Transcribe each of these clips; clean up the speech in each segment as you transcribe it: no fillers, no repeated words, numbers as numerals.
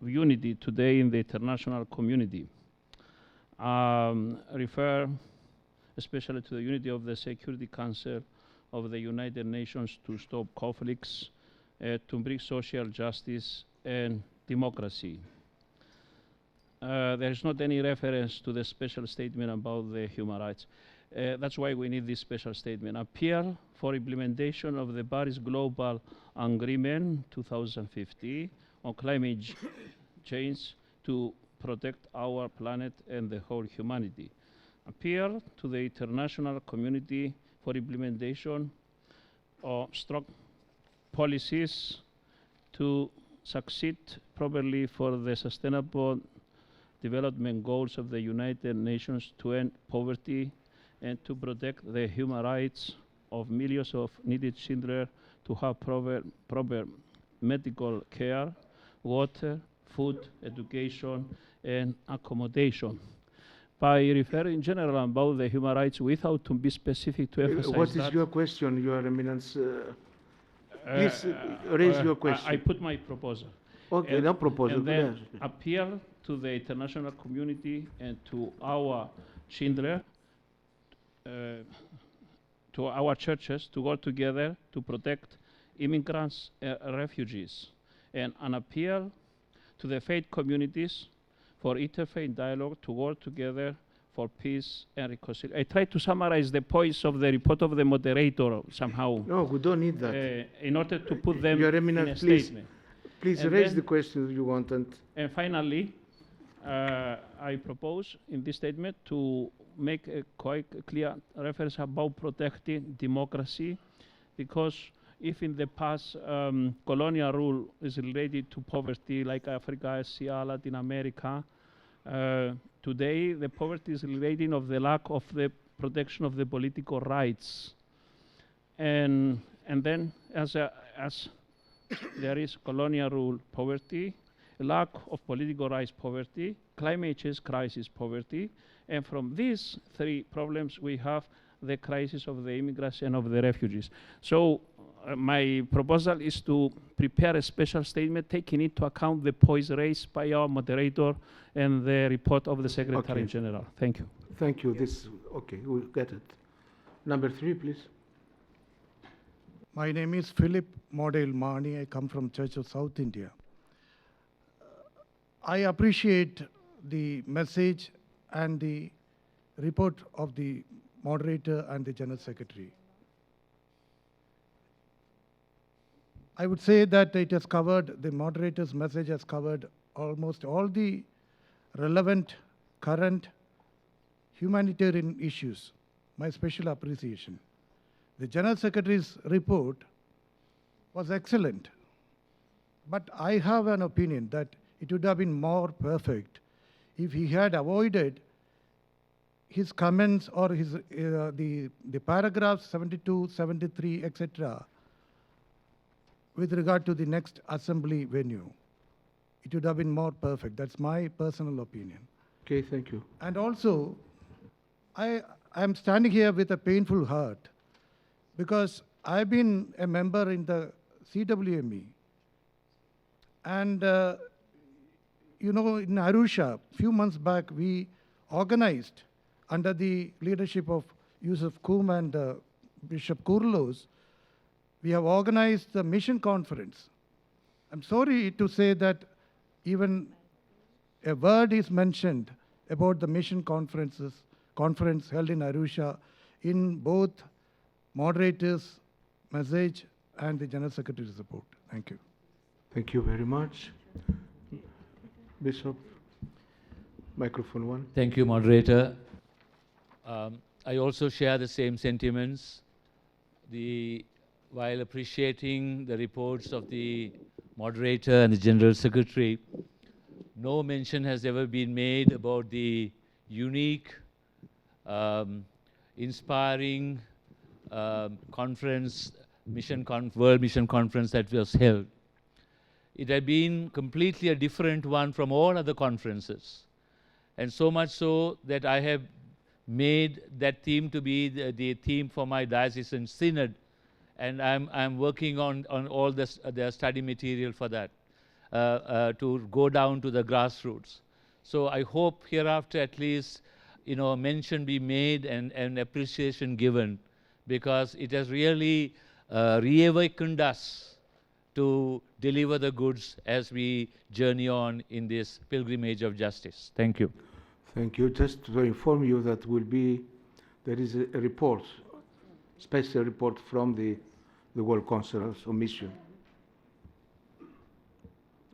of unity today in the international community. Refer especially to the unity of the Security Council of the United Nations to stop conflicts, to bring social justice and democracy. There is not any reference to the special statement about the human rights. That's why we need this special statement. Appeal for implementation of the Paris Global Agreement 2050 on climate change to protect our planet and the whole humanity. Appeal to the international community for implementation of strong policies to succeed properly for the sustainable development goals of the United Nations to end poverty and to protect the human rights of millions of needy children to have proper medical care, water, food, education, and accommodation. By referring in general about the human rights without to be specific to emphasize What is your question, Your Eminence? Please raise your question. I put my proposal. Okay, no proposal. And then appeal to the international community and to our children, to our churches to work together to protect immigrants and refugees, and an appeal to the faith communities for interfaith dialogue to work together for peace and reconciliation. I tried to summarize the points of the report of the moderator somehow. No, we don't need that. In order to put them Your in Eminence, a please, statement. please And raise then- the question you want. And finally, I propose in this statement to make a quite clear reference about protecting democracy, because if in the past colonial rule is related to poverty, like Africa, Asia, Latin America, today the poverty is relating of the lack of the protection of the political rights. And then as there is colonial rule poverty, lack of political rights poverty, climate change crisis poverty, and from these three problems we have the crisis of the immigrants and of the refugees. So my proposal is to prepare a special statement taking into account the points raised by our moderator and the report of the Secretary General. Thank you. Thank you. This okay, we'll get it. Number 3, please. My name is Philip Model Mani. I come from Church of South India. I appreciate the message and the report of the moderator and the General Secretary. I would say that it has covered, the moderator's message has covered almost all the relevant current humanitarian issues. My special appreciation. The General Secretary's report was excellent, but I have an opinion that it would have been more perfect if he had avoided his comments or his the paragraphs 72, 73, etc. with regard to the next assembly venue. It would have been more perfect. That's my personal opinion. Okay, thank you. And also, I am standing here with a painful heart because I've been a member in the CWME. And, you know, in Arusha, a few months back, we organized under the leadership of Yusuf Kum and Bishop Kurlos, we have organized the mission conference. I'm sorry to say that even a word is mentioned about the mission conference held in Arusha in both moderators' message and the General Secretary's report. Thank you. Thank you very much. Bishop, microphone 1. Thank you, moderator. I also share the same sentiments. While appreciating the reports of the moderator and the General Secretary, no mention has ever been made about the unique, inspiring conference, World Mission Conference that was held. It had been completely a different one from all other conferences. And so much so that I have made that theme to be the theme for my diocesan synod, and I'm working on all their study material for that. to go down to the grassroots. So I hope hereafter at least, mention be made and appreciation given, because it has really reawakened us to deliver the goods as we journey on in this pilgrimage of justice. Thank you. Thank you. Just to inform you that there is a report, special report from the World Council of Mission.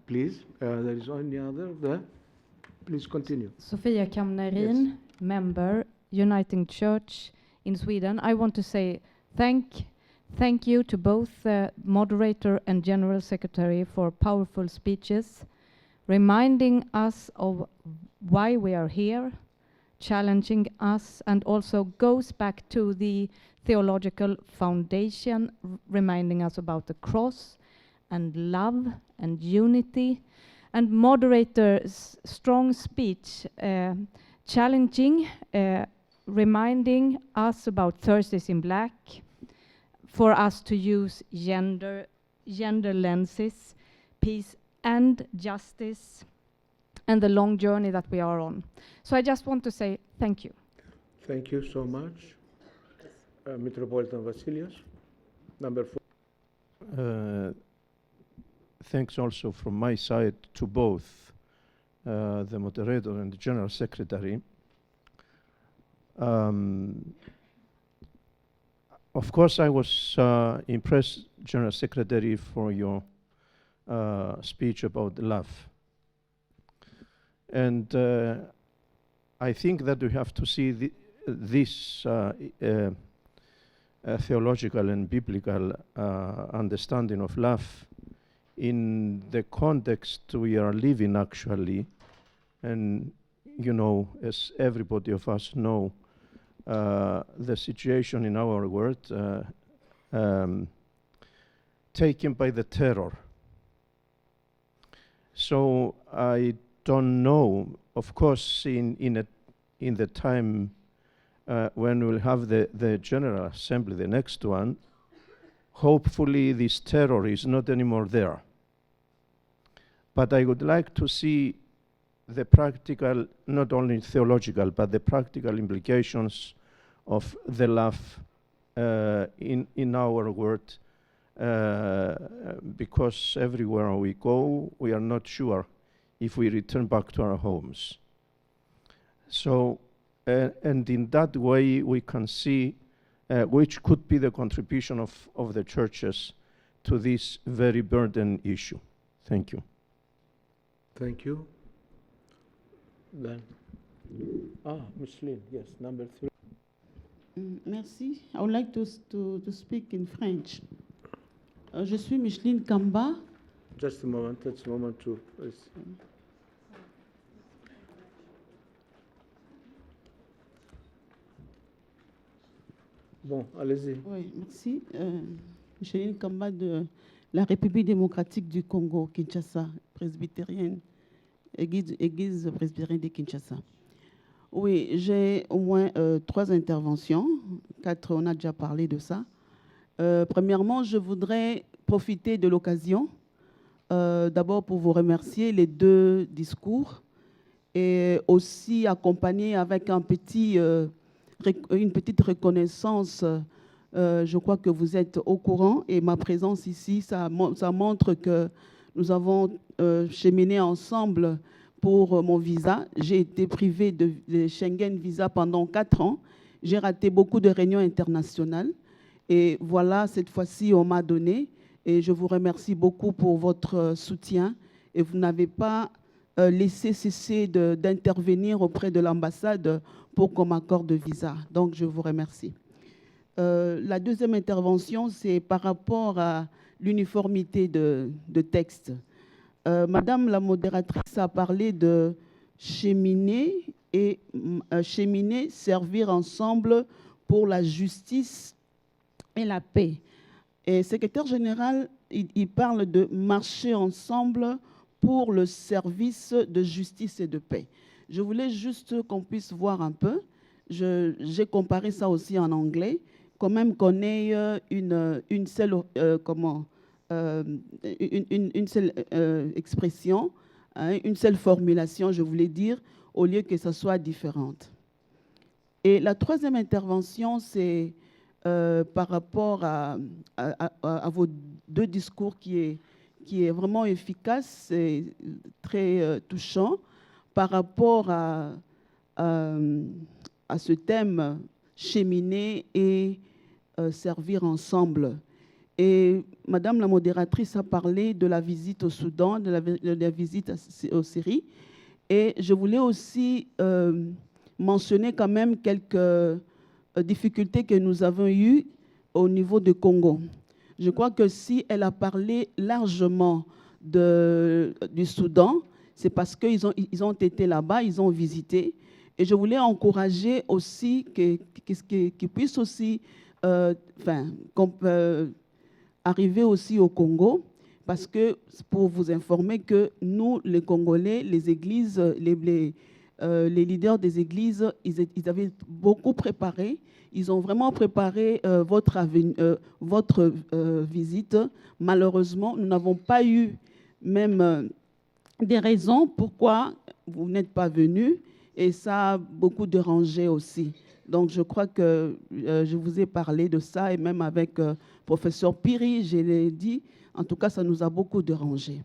Please, there is any other there. Please continue. Sofia Kamnerin, Yes. member, Uniting Church in Sweden. I want to say thank you to both the moderator and General Secretary for powerful speeches, reminding us of why we are here, challenging us, and also goes back to the theological foundation, reminding us about the cross and love and unity. And moderator's strong speech, challenging, reminding us about Thursdays in Black, for us to use gender lenses, peace and justice, and the long journey that we are on. So I just want to say thank you. Thank you so much. Metropolitan Vasilios, number 4. Thanks also from my side to both the moderator and the General Secretary. Of course, I was impressed, General Secretary, for your speech about love. And I think that we have to see this theological and biblical understanding of love in the context we are living actually. And as everybody of us know, the situation in our world taken by the terror. So I don't know, of course, in the time when we'll have the General Assembly, the next one, hopefully this terror is not anymore there. But I would like to see the practical, not only theological, but the practical implications of the love in our world, because everywhere we go, we are not sure if we return back to our homes. So, and in that way, we can see which could be the contribution of the churches to this very burden issue. Thank you. Thank you. Then, Micheline, yes, number 3. Merci. I would like to speak in French. Je suis Micheline Kamba. Just a moment, that's a moment to... Bon, allez-y. Oui, merci. Micheline Kamba de la République démocratique du Congo, Kinshasa, presbytérienne, église presbytérienne de Kinshasa. Oui, j'ai au moins 3 interventions, 4, on a déjà parlé de ça. Premièrement, je voudrais profiter de l'occasion, d'abord pour vous remercier les 2 discours, et aussi accompagner avec une petite reconnaissance. Je crois que vous êtes au courant, et ma présence ici, ça montre que nous avons cheminé ensemble pour mon visa. J'ai été privée de Schengen Visa pendant 4 ans. J'ai raté beaucoup de réunions internationales. Et voilà, cette fois-ci, on m'a donné. Et je vous remercie beaucoup pour votre soutien. Et vous n'avez pas laissé cesser d'intervenir auprès de l'ambassade pour qu'on m'accorde de visa. Donc, je vous remercie. La deuxième intervention, c'est par rapport à l'uniformité de texte. Madame la modératrice a parlé de cheminer et servir ensemble pour la justice et la paix. Et le secrétaire général, il parle de marcher ensemble pour le service de justice et de paix. Je voulais juste qu'on puisse voir un peu. J'ai comparé ça aussi en anglais, quand même qu'on ait une seule une seule expression, hein, une seule formulation, je voulais dire, au lieu que ça soit différente. Et la troisième intervention, c'est par rapport à vos deux discours qui est vraiment efficace et très touchant par rapport à ce thème cheminer et servir ensemble. Et Madame la modératrice a parlé de la visite au Soudan, de la visite aux Syrie. Et je voulais aussi mentionner quand même quelques difficultés que nous avons eues au niveau du Congo. Je crois que si elle a parlé largement du Soudan, c'est parce qu'ils ont été là-bas, ils ont visité. Et je voulais encourager aussi qu'ils puissent aussi arriver aussi au Congo, parce que, pour vous informer que nous, les Congolais, les églises, les leaders des églises, ils avaient beaucoup préparé. Ils ont vraiment préparé votre visite. Malheureusement, nous n'avons pas eu même des raisons pourquoi vous n'êtes pas venus, et ça a beaucoup dérangé aussi. Donc, je crois que je vous ai parlé de ça, et même avec professeur Piri, je l'ai dit. En tout cas, ça nous a beaucoup dérangé.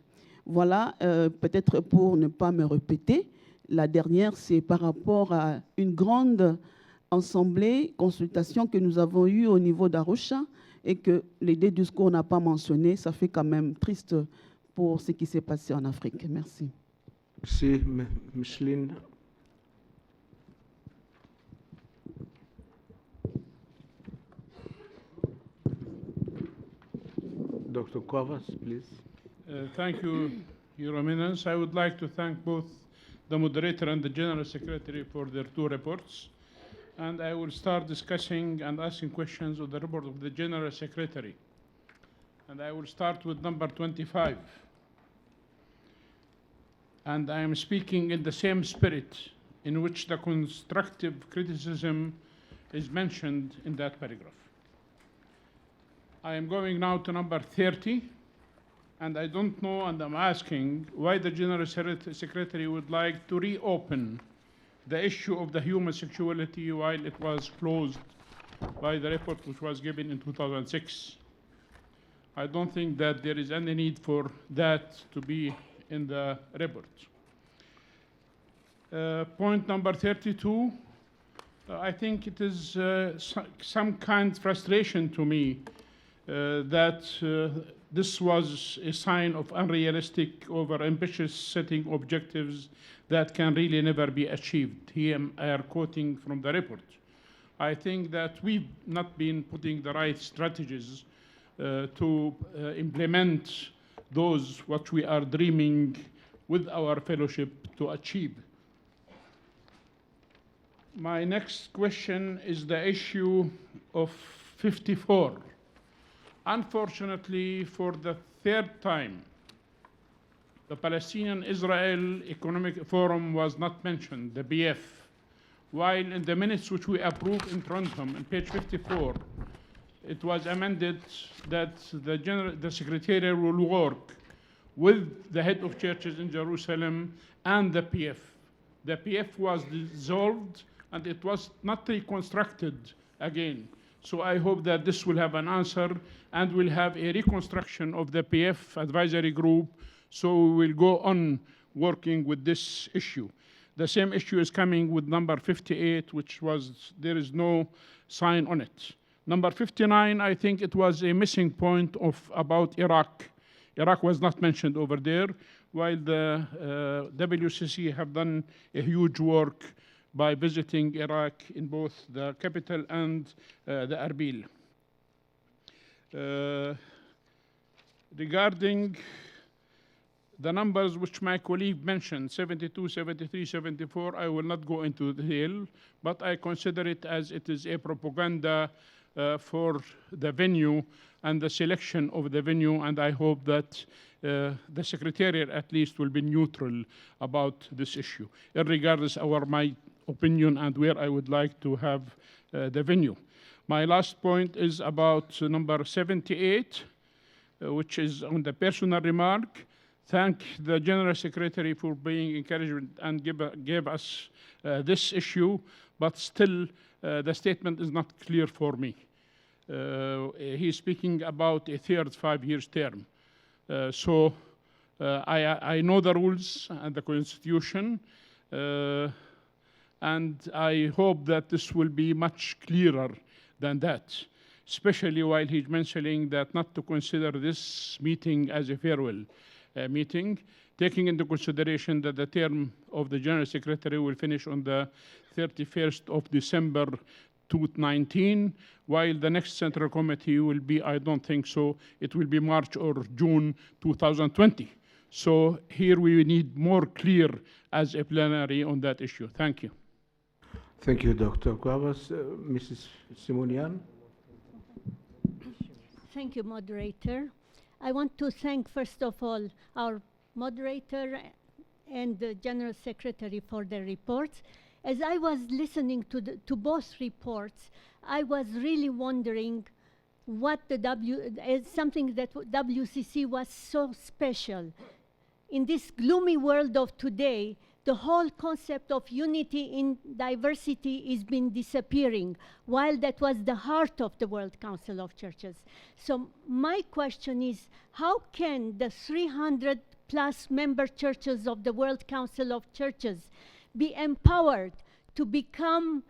Voilà, peut-être pour ne pas me répéter, la dernière, c'est par rapport à une grande assemblée, consultation que nous avons eue au niveau d'Arusha, et que les deux discours n'a pas mentionné. Ça fait quand même triste pour ce qui s'est passé en Afrique. Merci. Merci, Micheline. Dr. Kovas, please. Thank you, Your Eminence. I would like to thank both the moderator and the General Secretary for their two reports. And I will start discussing and asking questions on the report of the General Secretary. And I will start with number 25. And I am speaking in the same spirit in which the constructive criticism is mentioned in that paragraph. I am going now to number 30, and I don't know, and I'm asking why the General Secretary would like to reopen the issue of the human sexuality while it was closed by the report which was given in 2006. I don't think that there is any need for that to be in the report. Point number 32, I think it is some kind of frustration to me that this was a sign of unrealistic, over-ambitious setting objectives that can really never be achieved. Here I am quoting from the report. I think that we've not been putting the right strategies to implement those what we are dreaming with our fellowship to achieve. My next question is the issue of 54. Unfortunately, for the third time, the Palestinian-Israel Economic Forum was not mentioned, the BF, while in the minutes which we approved in Toronto, on page 54, it was amended that the Secretariat will work with the head of churches in Jerusalem and the PF. The PF was dissolved and it was not reconstructed again. So I hope that this will have an answer and we'll have a reconstruction of the PF advisory group, so we will go on working with this issue. The same issue is coming with number 58, which was, there is no sign on it. Number 59, I think it was a missing point about Iraq. Iraq was not mentioned over there, while the WCC have done a huge work by visiting Iraq in both the capital and the Erbil. Regarding the numbers which my colleague mentioned, 72, 73, 74, I will not go into detail, but I consider it as it is a propaganda for the venue and the selection of the venue, and I hope that the Secretariat at least will be neutral about this issue, regardless of my opinion and where I would like to have the venue. My last point is about number 78. which is on the personal remark. Thank the General Secretary for being encouraged and gave us this issue, but still the statement is not clear for me. He's speaking about a third 5-year term. I know the rules and the Constitution, and I hope that this will be much clearer than that, especially while he's mentioning that not to consider this meeting as a farewell meeting, taking into consideration that the term of the General Secretary will finish on the 31st of December 2019, while the next Central Committee will be, I don't think so, it will be March or June 2020. So here we need more clear as a plenary on that issue. Thank you. Thank you, Dr. Cuevas. Mrs. Simonian. Thank you, moderator. I want to thank, first of all, our moderator and the General Secretary for their reports. As I was listening to both reports, I was really wondering what something that WCC was so special. In this gloomy world of today, the whole concept of unity in diversity is been disappearing, while that was the heart of the World Council of Churches. So my question is, how can the 300 plus member churches of the World Council of Churches be empowered to become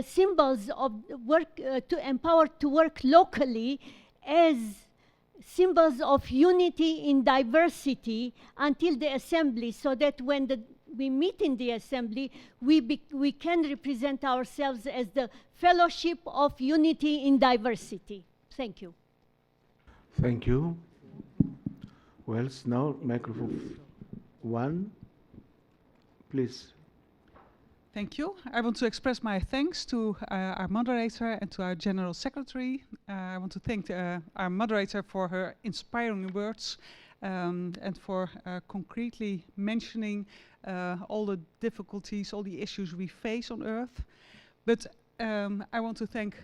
symbols of work, empowered to work locally as symbols of unity in diversity until the assembly, so that when we meet in the assembly, we can represent ourselves as the fellowship of unity in diversity. Thank you. Thank you. Well, now microphone 1, please. Thank you. I want to express my thanks to our moderator and to our General Secretary. I want to thank our moderator for her inspiring words and for concretely mentioning all the difficulties, all the issues we face on Earth. But I want to thank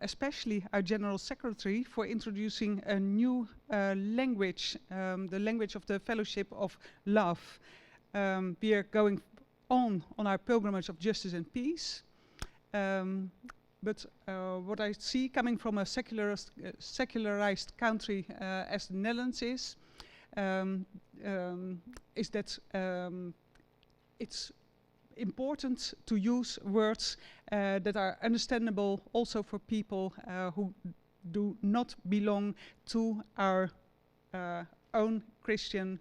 especially our General Secretary for introducing a new language, the language of the Fellowship of Love. We are going on our pilgrimage of justice and peace. But what I see coming from a secularized country as the Netherlands is that it's important to use words that are understandable also for people who do not belong to our own Christian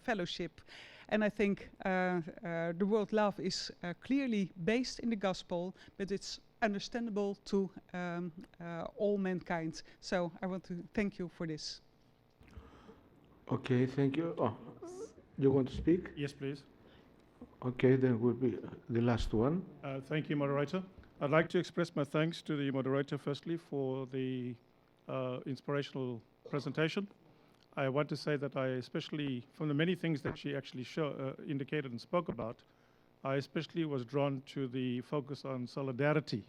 fellowship. And I think the word love is clearly based in the gospel, but it's understandable to all mankind. So I want to thank you for this. Okay, thank you. Oh, you want to speak? Yes, please. Okay, then will be the last one. Thank you, moderator. I'd like to express my thanks to the moderator, firstly, for the inspirational presentation. I want to say that I especially, from the many things that she actually indicated and spoke about, I especially was drawn to the focus on solidarity.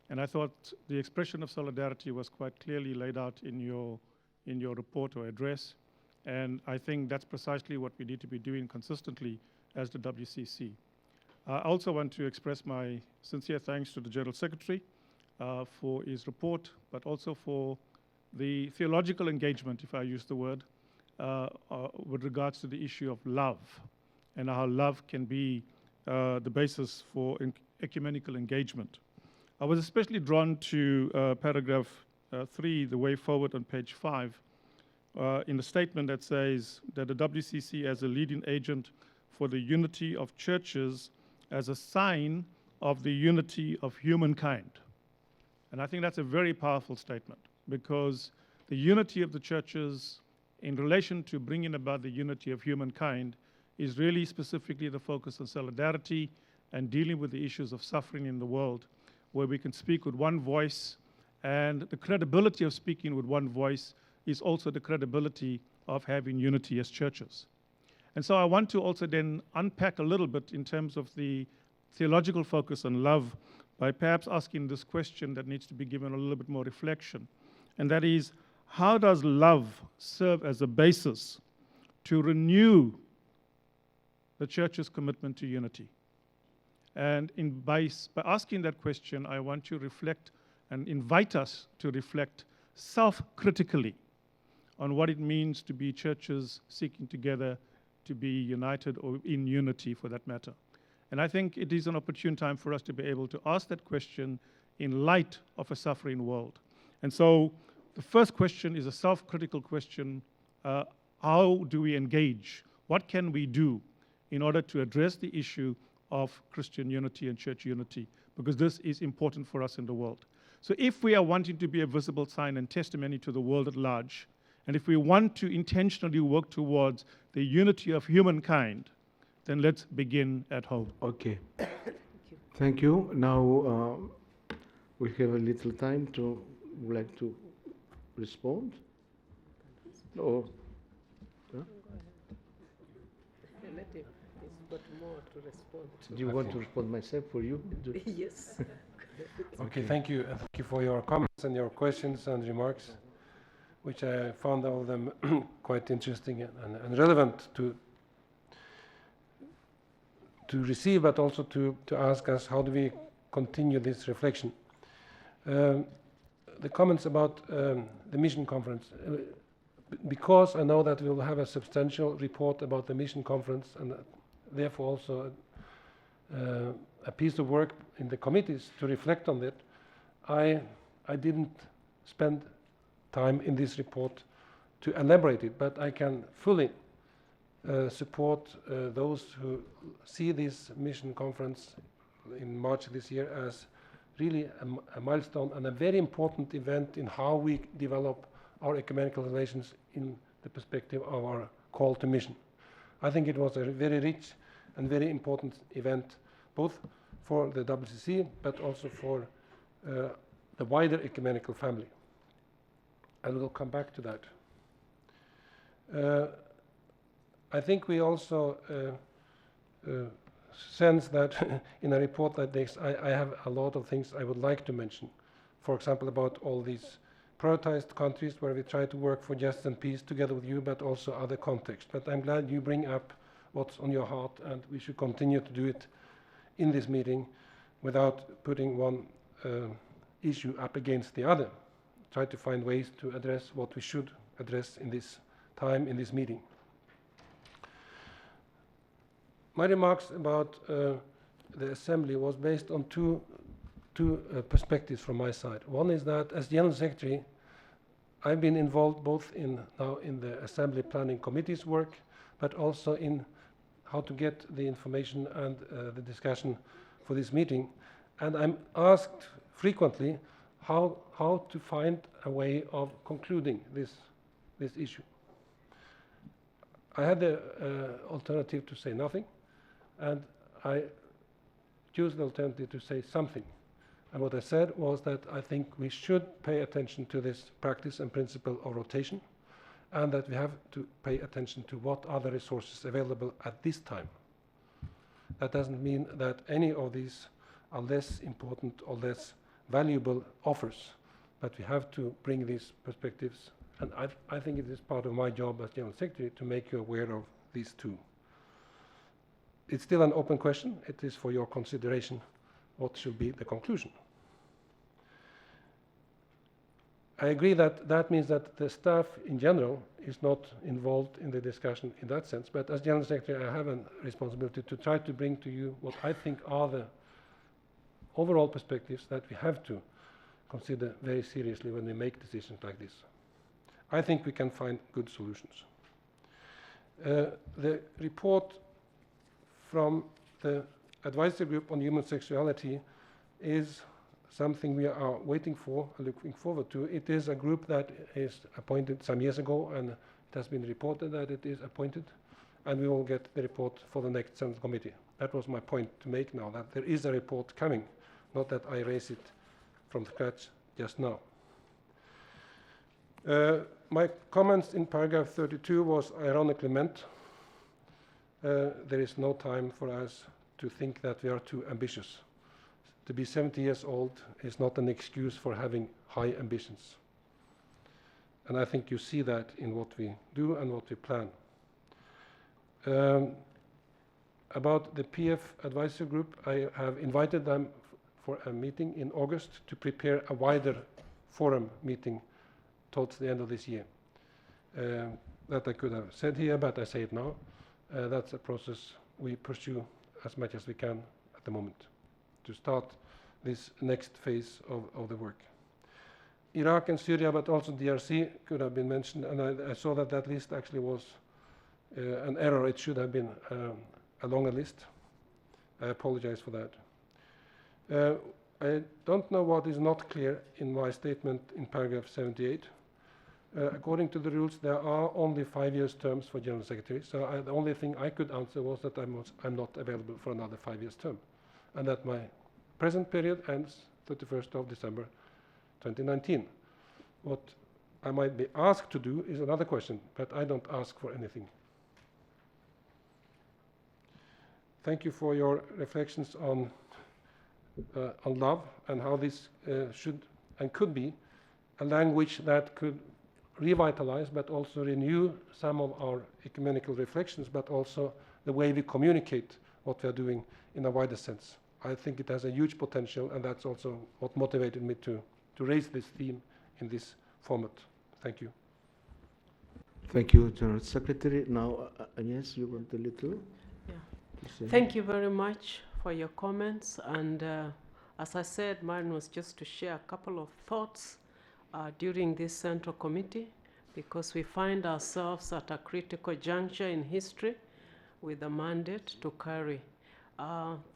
And I thought the expression of solidarity was quite clearly laid out in your report or address. And I think that's precisely what we need to be doing consistently as the WCC. I also want to express my sincere thanks to the General Secretary for his report, but also for the theological engagement, if I use the word, with regards to the issue of love and how love can be the basis for ecumenical engagement. I was especially drawn to paragraph 3, the way forward on page 5, in the statement that says that the WCC as a leading agent for the unity of churches as a sign of the unity of humankind. And I think that's a very powerful statement, because the unity of the churches in relation to bringing about the unity of humankind is really specifically the focus on solidarity and dealing with the issues of suffering in the world, where we can speak with one voice, and the credibility of speaking with one voice is also the credibility of having unity as churches. And so I want to also then unpack a little bit in terms of the theological focus on love by perhaps asking this question that needs to be given a little bit more reflection. And that is, how does love serve as a basis to renew the church's commitment to unity? And by asking that question, I want to reflect and invite us to reflect self-critically on what it means to be churches seeking together to be united, or in unity for that matter. And I think it is an opportune time for us to be able to ask that question in light of a suffering world. And so the first question is a self-critical question. How do we engage? What can we do in order to address the issue of Christian unity and church unity? Because this is important for us in the world. So if we are wanting to be a visible sign and testimony to the world at large, and if we want to intentionally work towards the unity of humankind, then let's begin at home. Okay. Thank you. Now we have a little time to would like to respond. Or do you want to respond myself for you? Yes. Okay, thank you. Thank you for your comments and your questions and remarks, which I found all of them quite interesting and relevant to receive, but also to ask us how do we continue this reflection. The comments about the mission conference, because I know that we will have a substantial report about the mission conference, and therefore also a piece of work in the committees to reflect on it, I didn't spend time in this report to elaborate it, but I can fully support those who see this mission conference in March this year as really a milestone and a very important event in how we develop our ecumenical relations in the perspective of our call to mission. I think it was a very rich and very important event, both for the WCC, but also for the wider ecumenical family. And we'll come back to that. I think we also sense that in a report like this, I have a lot of things I would like to mention. For example, about all these prioritized countries where we try to work for justice and peace together with you, but also other contexts. But I'm glad you bring up what's on your heart, and we should continue to do it in this meeting without putting one issue up against the other. Try to find ways to address what we should address in this time, in this meeting. My remarks about the Assembly was based on two perspectives from my side. One is that as General Secretary, I've been involved both now in the Assembly Planning Committee's work, but also in how to get the information and the discussion for this meeting. And I'm asked frequently how to find a way of concluding this issue. I had the alternative to say nothing, and I chose the alternative to say something. And what I said was that I think we should pay attention to this practice and principle of rotation, and that we have to pay attention to what are the resources available at this time. That doesn't mean that any of these are less important or less valuable offers, but we have to bring these perspectives, and I think it is part of my job as General Secretary to make you aware of these two. It's still an open question. It is for your consideration what should be the conclusion. I agree that that means that the staff in general is not involved in the discussion in that sense, but as General Secretary I have a responsibility to try to bring to you what I think are the overall perspectives that we have to consider very seriously when we make decisions like this. I think we can find good solutions. The report from the Advisory Group on Human Sexuality is something we are waiting for and looking forward to. It is a group that is appointed some years ago, and it has been reported that it is appointed, and we will get the report for the next Senate committee. That was my point to make now, that there is a report coming, not that I raise it from scratch just now. My comments in paragraph 32 was ironically meant. There is no time for us to think that we are too ambitious. To be 70 years old is not an excuse for having high ambitions. And I think you see that in what we do and what we plan. About the PF advisory group, I have invited them for a meeting in August to prepare a wider forum meeting towards the end of this year. That I could have said here, but I say it now. That's a process we pursue as much as we can at the moment to start this next phase of the work. Iraq and Syria, but also DRC could have been mentioned, and I saw that that list actually was an error. It should have been a longer list. I apologize for that. I don't know what is not clear in my statement in paragraph 78. According to the rules, there are only 5 years terms for General Secretary, so the only thing I could answer was that I'm not available for another 5 years term, and that my present period ends 31st of December 2019. What I might be asked to do is another question, but I don't ask for anything. Thank you for your reflections on love and how this should and could be a language that could revitalize but also renew some of our ecumenical reflections, but also the way we communicate what we are doing in a wider sense. I think it has a huge potential, and that's also what motivated me to raise this theme in this format. Thank you. Thank you, General Secretary. Now, Agnes, you want a little? Yeah. Thank you very much for your comments. And as I said, mine was just to share a couple of thoughts during this Central Committee, because we find ourselves at a critical juncture in history with a mandate to carry.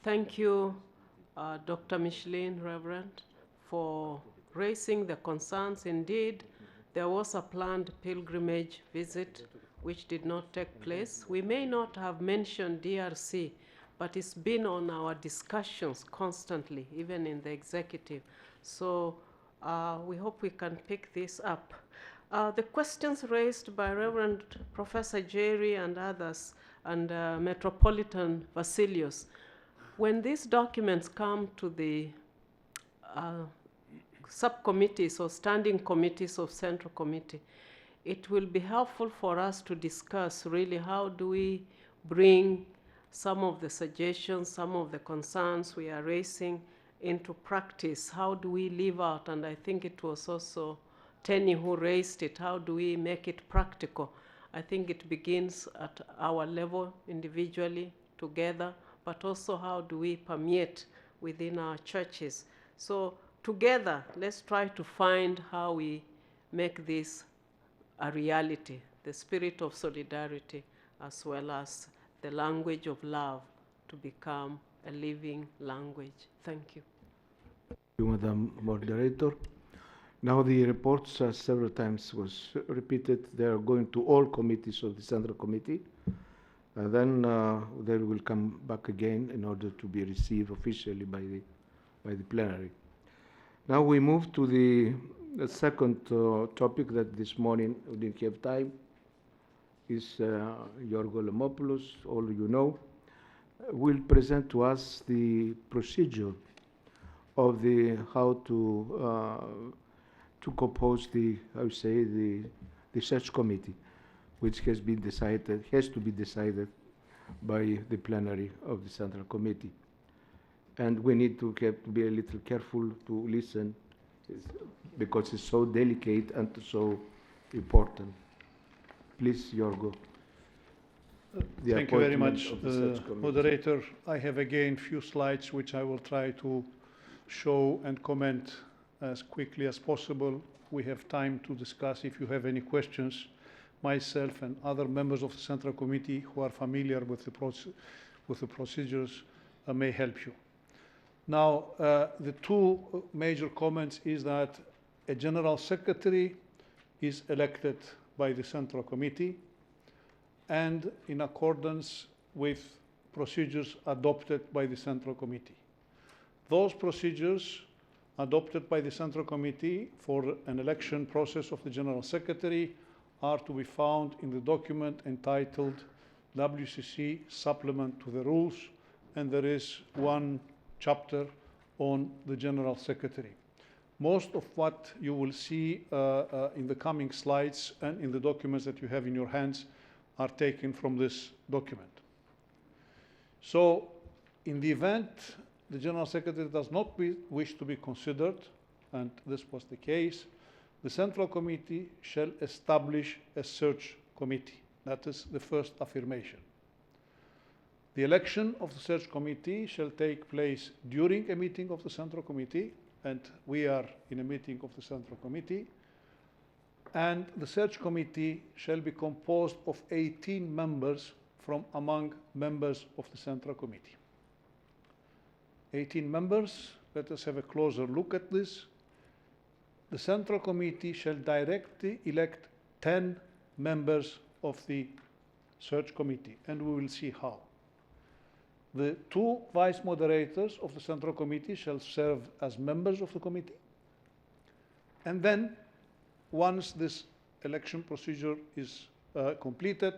Thank you, Dr. Micheline, Reverend, for raising the concerns. Indeed, there was a planned pilgrimage visit which did not take place. We may not have mentioned DRC, but it's been on our discussions constantly, even in the executive. So we hope we can pick this up. The questions raised by Reverend Professor Jerry and others, and Metropolitan Vasilios, when these documents come to the subcommittees or standing committees of Central Committee, it will be helpful for us to discuss really how do we bring some of the suggestions, some of the concerns we are raising into practice. How do we live out? And I think it was also Tenny who raised it. How do we make it practical? I think it begins at our level individually, together, but also how do we permeate within our churches. So together, let's try to find how we make this a reality, the spirit of solidarity, as well as the language of love to become a living language. Thank you. Thank you, Madam Moderator. Now the reports several times was repeated. They are going to all committees of the Central Committee. And then they will come back again in order to be received officially by the plenary. Now we move to the second topic that this morning we didn't have time. Is Yorgo Lemopoulos, all you know, will present to us the procedure of the how to compose the the search committee, which has to be decided by the plenary of the Central Committee. And we need to be a little careful to listen, because it's so delicate and so important. Please, Yorgo. Thank you very much, Moderator. I have again few slides which I will try to show and comment as quickly as possible. We have time to discuss if you have any questions. Myself and other members of the Central Committee who are familiar with the procedures may help you. Now, the two major comments is that a General Secretary is elected by the Central Committee and in accordance with procedures adopted by the Central Committee. Those procedures adopted by the Central Committee for an election process of the General Secretary are to be found in the document entitled WCC Supplement to the Rules, and there is one chapter on the General Secretary. Most of what you will see in the coming slides and in the documents that you have in your hands are taken from this document. So, in the event the General Secretary does not wish to be considered, and this was the case, the Central Committee shall establish a search committee. That is the first affirmation. The election of the search committee shall take place during a meeting of the Central Committee, and we are in a meeting of the Central Committee, and the search committee shall be composed of 18 members from among members of the Central Committee. 18 members, let us have a closer look at this. The Central Committee shall directly elect 10 members of the search committee, and we will see how. The 2 vice moderators of the Central Committee shall serve as members of the committee. And then, once this election procedure is completed,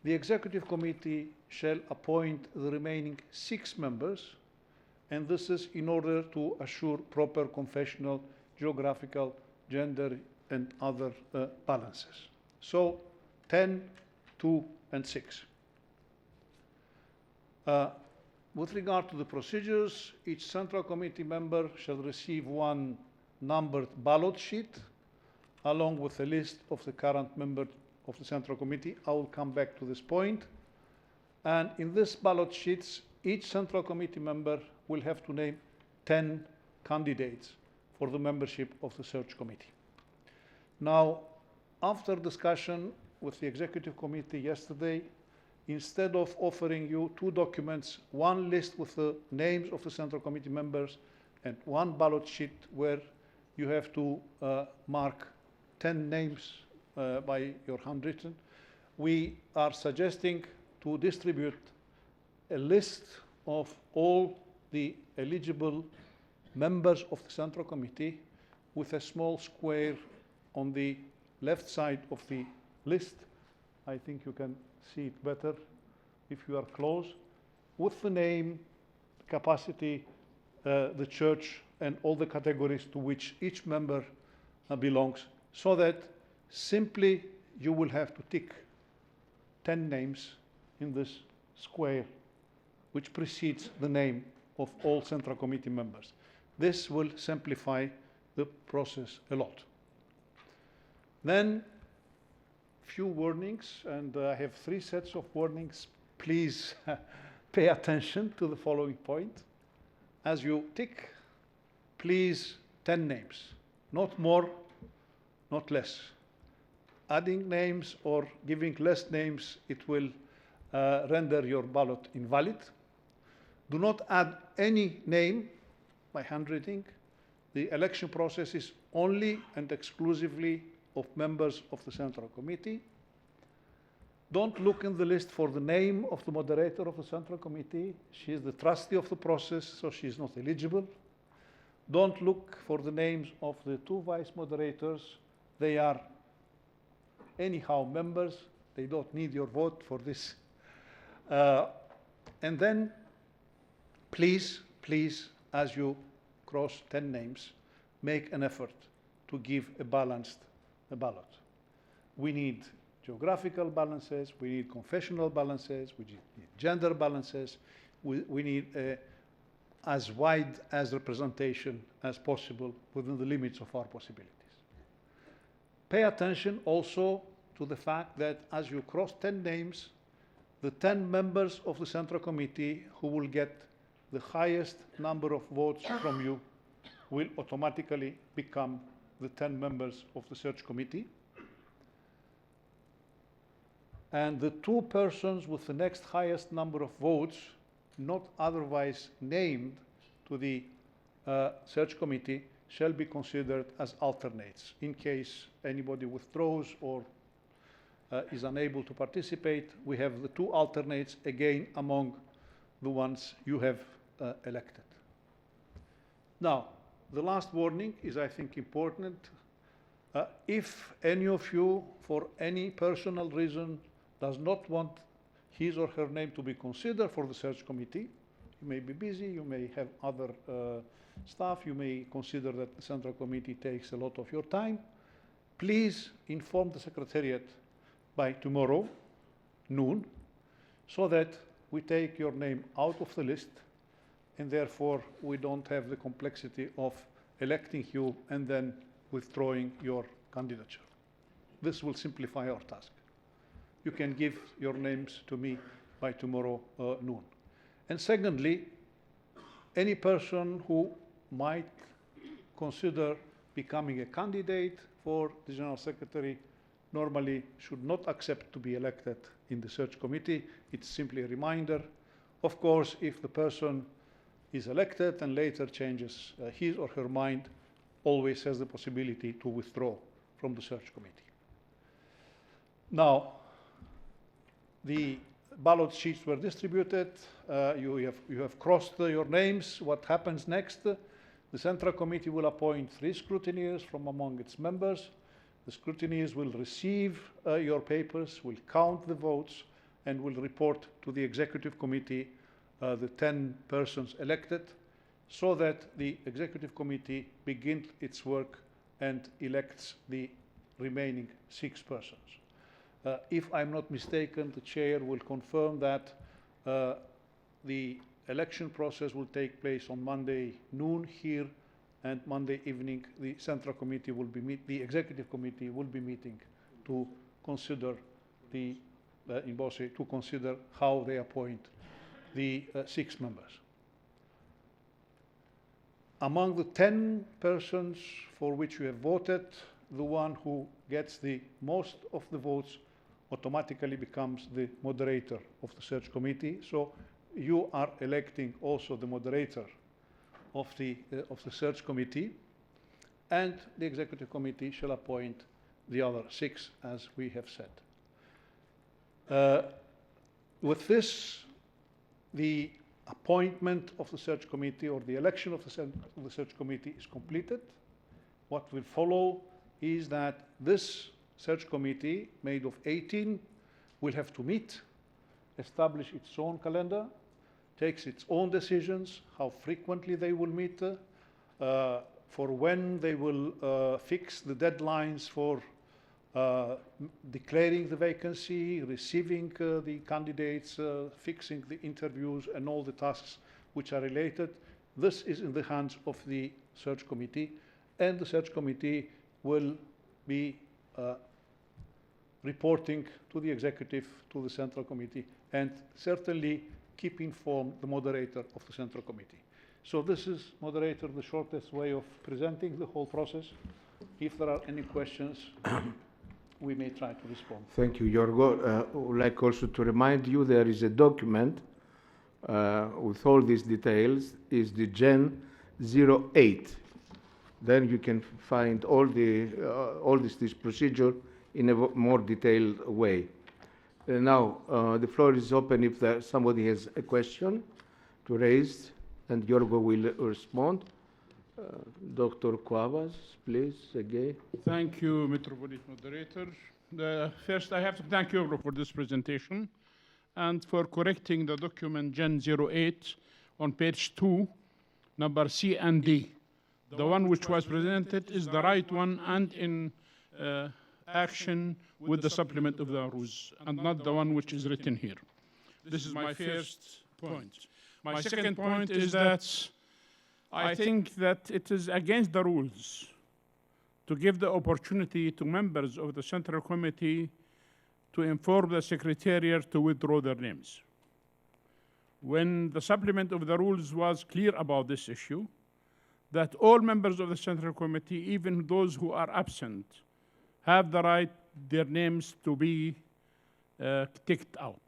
the Executive Committee shall appoint the remaining 6 members, and this is in order to assure proper confessional, geographical, gender, and other balances. So, 10, 2, and 6. With regard to the procedures, each Central Committee member shall receive 1 numbered ballot sheet, along with a list of the current members of the Central Committee. I will come back to this point. And in this ballot sheets, each Central Committee member will have to name 10 candidates for the membership of the Search Committee. Now, after discussion with the Executive Committee yesterday, instead of offering you 2 documents, 1 list with the names of the Central Committee members and 1 ballot sheet where you have to mark 10 names by your handwritten, we are suggesting to distribute a list of all the eligible members of the Central Committee with a small square on the left side of the list. I think you can see it better if you are close, with the name, capacity, the church, and all the categories to which each member belongs, so that simply you will have to tick 10 names in this square, which precedes the name of all Central Committee members. This will simplify the process a lot. Then, few warnings, and I have 3 sets of warnings. Please pay attention to the following point. As you tick, please 10 names, not more, not less. Adding names or giving less names, it will render your ballot invalid. Do not add any name by handwriting. The election process is only and exclusively of members of the Central Committee. Don't look in the list for the name of the moderator of the Central Committee. She is the trustee of the process, so she is not eligible. Don't look for the names of the 2 vice moderators. They are anyhow members. They don't need your vote for this. And then, please, as you cross 10 names, make an effort to give a balanced ballot. We need geographical balances, we need confessional balances, we need gender balances, we need as wide as representation as possible within the limits of our possibilities. Pay attention also to the fact that as you cross 10 names, the 10 members of the Central Committee who will get the highest number of votes from you will automatically become the 10 members of the Search Committee. And the 2 persons with the next highest number of votes, not otherwise named to the Search Committee, shall be considered as alternates. In case anybody withdraws or is unable to participate, we have the 2 alternates again among the ones you have elected. Now, the last warning is, I think, important. If any of you, for any personal reason, does not want his or her name to be considered for the Search Committee, You may be busy, you may have other stuff, you may consider that the Central Committee takes a lot of your time. Please inform the Secretariat by tomorrow noon, so that we take your name out of the list, and therefore we don't have the complexity of electing you and then withdrawing your candidature. This will simplify our task. You can give your names to me by tomorrow noon. And secondly, any person who might consider becoming a candidate for the General Secretary normally should not accept to be elected in the search committee. It's simply a reminder. Of course, if the person is elected and later changes his or her mind, always has the possibility to withdraw from the search committee. Now, the ballot sheets were distributed. You have crossed your names. What happens next? The Central Committee will appoint 3 scrutineers from among its members. The scrutineers will receive your papers, will count the votes, and will report to the Executive Committee the 10 persons elected, so that the Executive Committee begins its work and elects the remaining 6 persons. If I'm not mistaken, the Chair will confirm that the election process will take place on Monday noon here, and Monday evening the Central Committee will be the Executive Committee will be meeting to consider the in Bosse, to consider how they appoint the 6 members. Among the 10 persons for which you have voted, the one who gets the most of the votes automatically becomes the moderator of the search committee. So you are electing also the moderator of the search committee, and the Executive Committee shall appoint the other 6, as we have said. With this, the appointment of the search committee, or the election of the search committee, is completed. What will follow is that this search committee, made of 18, will have to meet, establish its own calendar, takes its own decisions, how frequently they will meet, for when they will fix the deadlines for declaring the vacancy, receiving the candidates, fixing the interviews, and all the tasks which are related. This is in the hands of the search committee, and the search committee will be reporting to the executive, to the Central Committee, and certainly keep informed the moderator of the Central Committee. So this is, moderator, the shortest way of presenting the whole process. If there are any questions, we may try to respond. Thank you, Yorgo. I would like also to remind you there is a document with all these details, is the Gen 08. Then you can find all this procedure in a more detailed way. Now, the floor is open if somebody has a question to raise, and Yorgo will respond. Dr. Cuevas, please, again. Thank you, Metropolitan Moderator. First, I have to thank Yorgo for this presentation and for correcting the document Gen 08 on page 2, number C and D. The one which was presented is the right one and in action with the supplement of the rules, and not the one which is written here. This is my first point. My second point is that I think that it is against the rules to give the opportunity to members of the Central Committee to inform the Secretariat to withdraw their names. When the supplement of the rules was clear about this issue, that all members of the Central Committee, even those who are absent, have the right their names to be ticked out.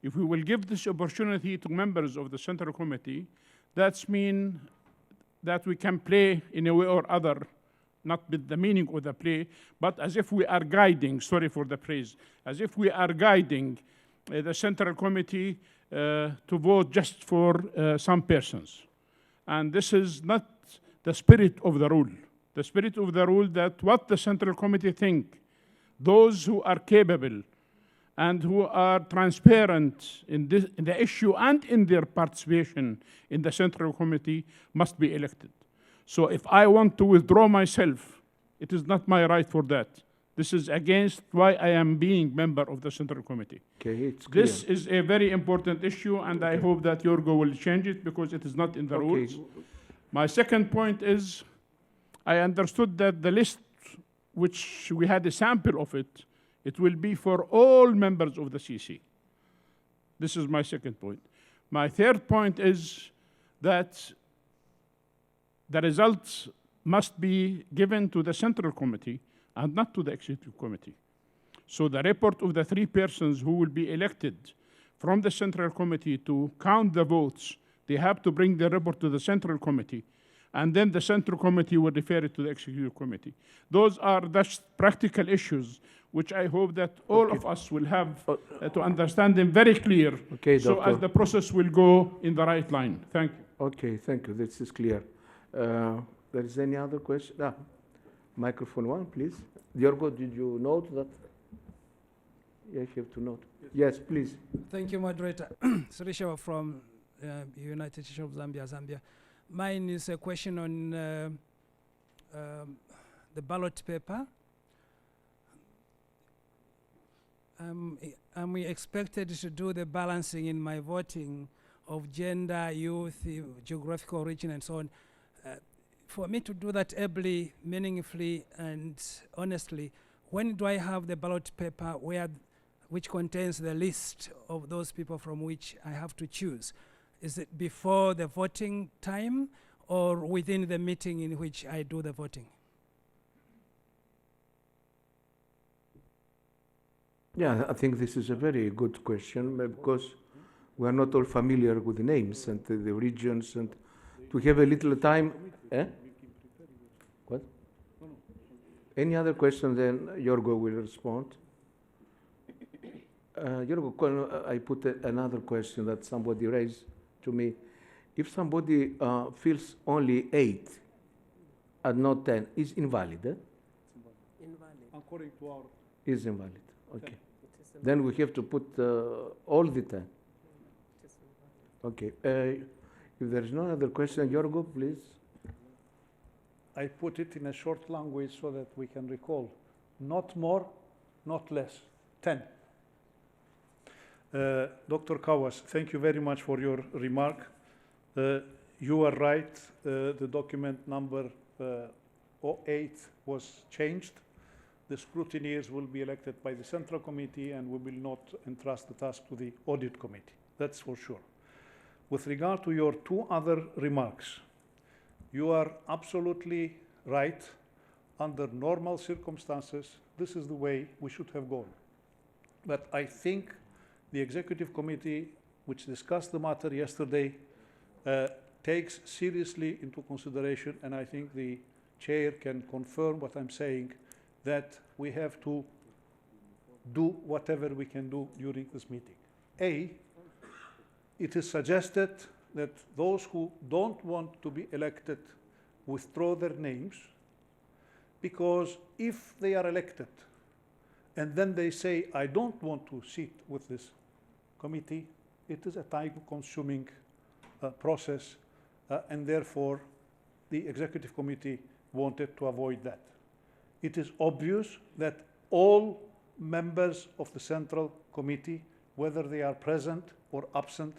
If we will give this opportunity to members of the Central Committee, that means that we can play in a way or other, not with the meaning of the play, but as if we are guiding, sorry for the phrase, as if we are guiding the Central Committee to vote just for some persons. And this is not the spirit of the rule. The spirit of the rule that what the Central Committee think, those who are capable and who are transparent in the issue and in their participation in the Central Committee must be elected. So if I want to withdraw myself, it is not my right for that. This is against why I am being member of the Central Committee. Okay, it's clear. This is a very important issue, and I hope that Yorgo will change it because it is not in the rules. My second point is, I understood that the list, which we had a sample of it, it will be for all members of the CC. This is my second point. My third point is that the results must be given to the Central Committee and not to the Executive Committee. So the report of the 3 persons who will be elected from the Central Committee to count the votes, they have to bring the report to the Central Committee, and then the Central Committee will refer it to the Executive Committee. Those are just practical issues which I hope that all of us will have to understand them very clear, so as the process will go in the right line. Thank you. Okay, thank you. This is clear. There is any other question? Microphone 1, please. Yorgo, did you note that? Yes, you have to note. Yes, please. Thank you, moderator. Surisha from United Church of Zambia. Mine is a question on the ballot paper. I'm expected to do the balancing in my voting of gender, youth, geographical origin, and so on. For me to do that ably, meaningfully, and honestly, when do I have the ballot paper which contains the list of those people from which I have to choose? Is it before the voting time or within the meeting in which I do the voting? Yeah, I think this is a very good question because we are not all familiar with the names and the regions, and to have a little time. What? Any other question? Then Yorgo will respond. Yorgo, I put another question that somebody raised to me. If somebody feels only 8 and not 10, is invalid? Invalid. According to our... Is invalid. Okay. Then we have to put all the 10. Okay. If there is no other question, Yorgo, please. I put it in a short language so that we can recall. Not more, not less. 10. Dr. Kawas, thank you very much for your remark. You are right. The document number 08 was changed. The scrutineers will be elected by the Central Committee, and we will not entrust the task to the Audit Committee. That's for sure. With regard to your 2 other remarks, you are absolutely right. Under normal circumstances, this is the way we should have gone. But I think the Executive Committee, which discussed the matter yesterday, takes seriously into consideration, and I think the Chair can confirm what I'm saying, that we have to do whatever we can do during this meeting. It is suggested that those who don't want to be elected withdraw their names, because if they are elected and then they say, I don't want to sit with this committee, it is a time-consuming process, and therefore the Executive Committee wanted to avoid that. It is obvious that all members of the Central Committee, whether they are present or absent,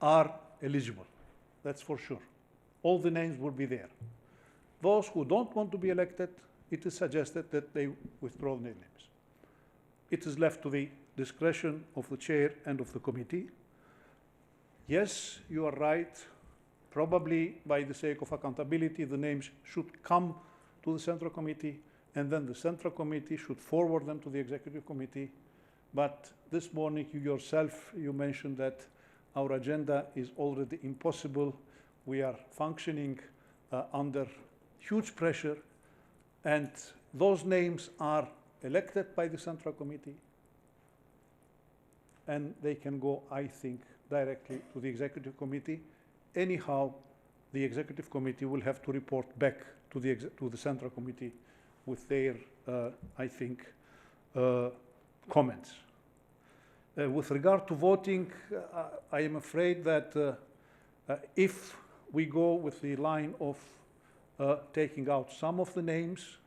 are eligible. That's for sure. All the names will be there. Those who don't want to be elected, it is suggested that they withdraw their names. It is left to the discretion of the Chair and of the committee. Yes, you are right. Probably by the sake of accountability, the names should come to the Central Committee, and then the Central Committee should forward them to the Executive Committee. But this morning, you yourself, you mentioned that our agenda is already impossible. We are functioning under huge pressure, and those names are elected by the Central Committee, and they can go, I think, directly to the Executive Committee. Anyhow, the Executive Committee will have to report back to the Central Committee with their, I think, comments. With regard to voting, I am afraid that if we go with the line of taking out some of the names,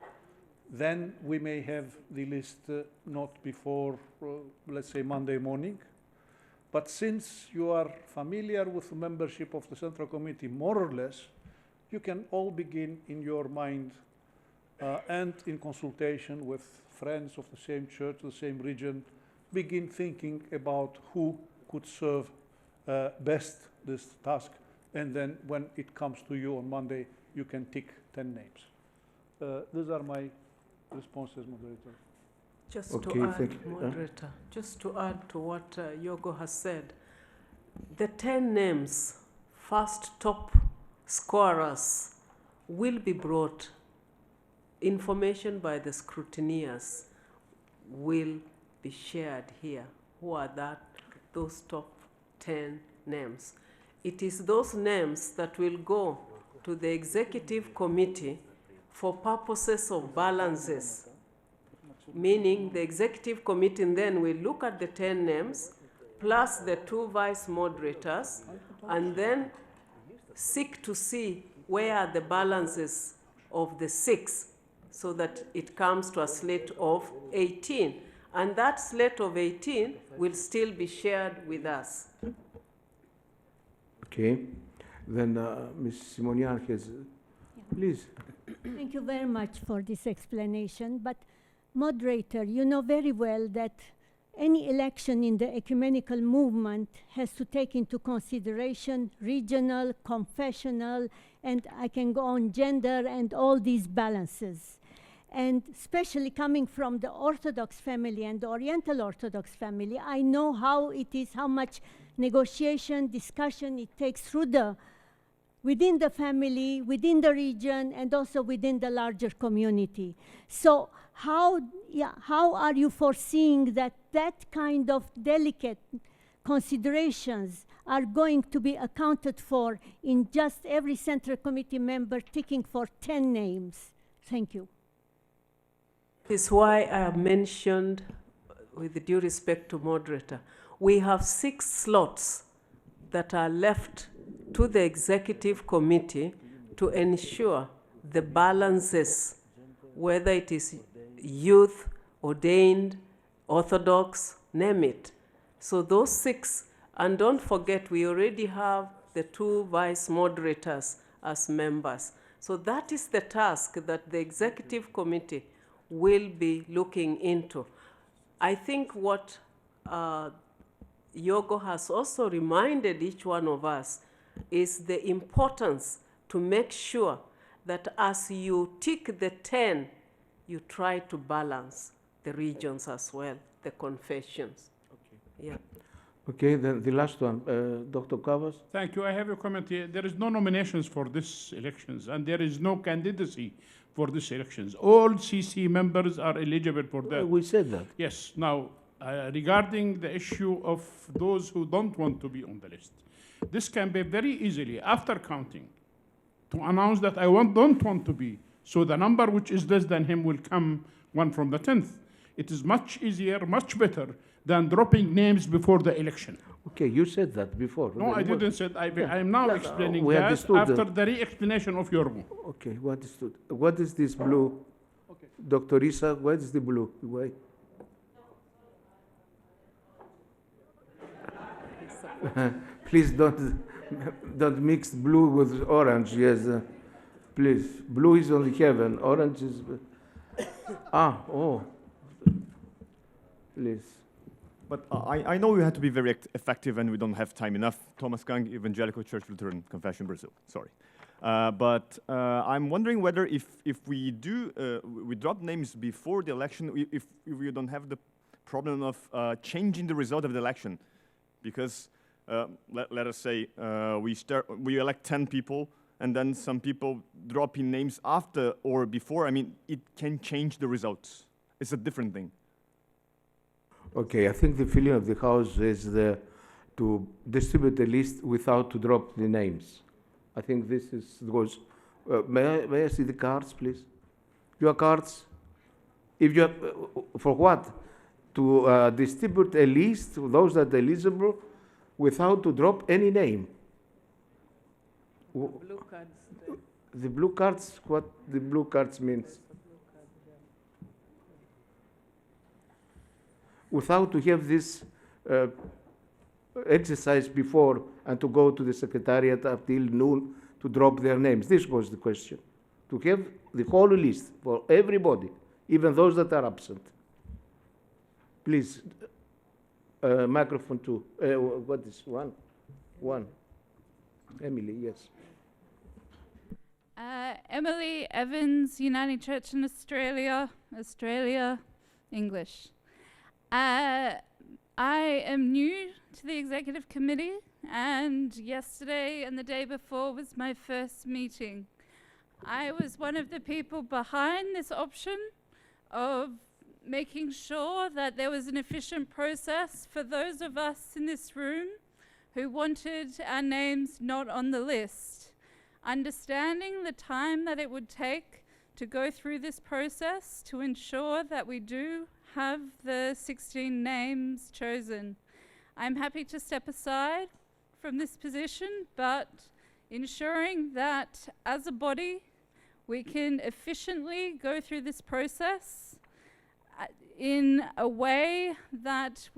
then we may have the list not before, let's say, Monday morning. But since you are familiar with the membership of the Central Committee, more or less, you can all begin in your mind and in consultation with friends of the same church, the same region, begin thinking about who could serve best this task. And then when it comes to you on Monday, you can tick 10 names. These are my responses, moderator. Just to add, moderator, just to add to what Yogo has said, the 10 names, first top scorers, will be brought. Information by the scrutineers will be shared here. Who are those top 10 names? It is those names that will go to the executive committee for purposes of balances, meaning the executive committee then will look at the 10 names plus the 2 vice moderators and then seek to see where are the balances of the 6 so that it comes to a slate of 18. And that slate of 18 will still be shared with us. Okay. Then Ms. Simonian has, please. Thank you very much for this explanation. But moderator, you know very well that any election in the ecumenical movement has to take into consideration regional, confessional, and I can go on gender and all these balances. And especially coming from the Orthodox family and the Oriental Orthodox family, I know how it is, how much negotiation, discussion it takes within the family, within the region, and also within the larger community. So how are you foreseeing that kind of delicate considerations are going to be accounted for in just every Central Committee member ticking for 10 names? Thank you. This is why I have mentioned, with due respect to moderator, we have 6 slots that are left to the executive committee to ensure the balances, whether it is youth, ordained, Orthodox, name it. So those 6, and don't forget we already have the 2 vice moderators as members. So that is the task that the executive committee will be looking into. I think what Yogo has also reminded each one of us is the importance to make sure that as you tick the 10, you try to balance the regions as well, the confessions. Okay. Yeah. Okay, then the last one, Dr. Cavas. Thank you. I have a comment here. There is no nominations for this elections, and there is no candidacy for this elections. All CC members are eligible for that. We said that. Yes. Now, regarding the issue of those who don't want to be on the list, this can be very easily, after counting, to announce that I don't want to be. So the number which is less than him will come one from the 10th. It is much easier, much better than dropping names before the election. Okay, you said that before. No, I didn't say that. I am now explaining that after the re-explanation of your move. Okay, we understood. What is this blue? Okay. Dr. Issa, what is the blue? Why? Please don't mix blue with orange. Yes, please. Blue is only heaven. Orange is. Please. But I know we have to be very effective and we don't have time enough. Thomas Gang, Evangelical Church Lutheran Confession, Brazil. Sorry. But I'm wondering whether if we we drop names before the election, if we don't have the problem of changing the result of the election. Because let us say we elect 10 people and then some people drop in names after or before. I mean, it can change the results. It's a different thing. Okay, I think the feeling of the House is to distribute the list without to drop the names. I think this goes. May I see the cards, please? Your cards. If you for what? to distribute a list to those that are eligible without to drop any name. Blue cards. The blue cards, what the blue cards means? Without to have this exercise before and to go to the secretariat until noon to drop their names. This was the question. To have the whole list for everybody, even those that are absent. Please, microphone 2. What is one? One. Emily, yes. Emily Evans, Uniting Church in Australia, English. I am new to the executive committee, and yesterday and the day before was my first meeting. I was one of the people behind this option of making sure that there was an efficient process for those of us in this room who wanted our names not on the list. Understanding the time that it would take to go through this process to ensure that we do have the 16 names chosen. I'm happy to step aside from this position, but ensuring that as a body we can efficiently go through this process in a way that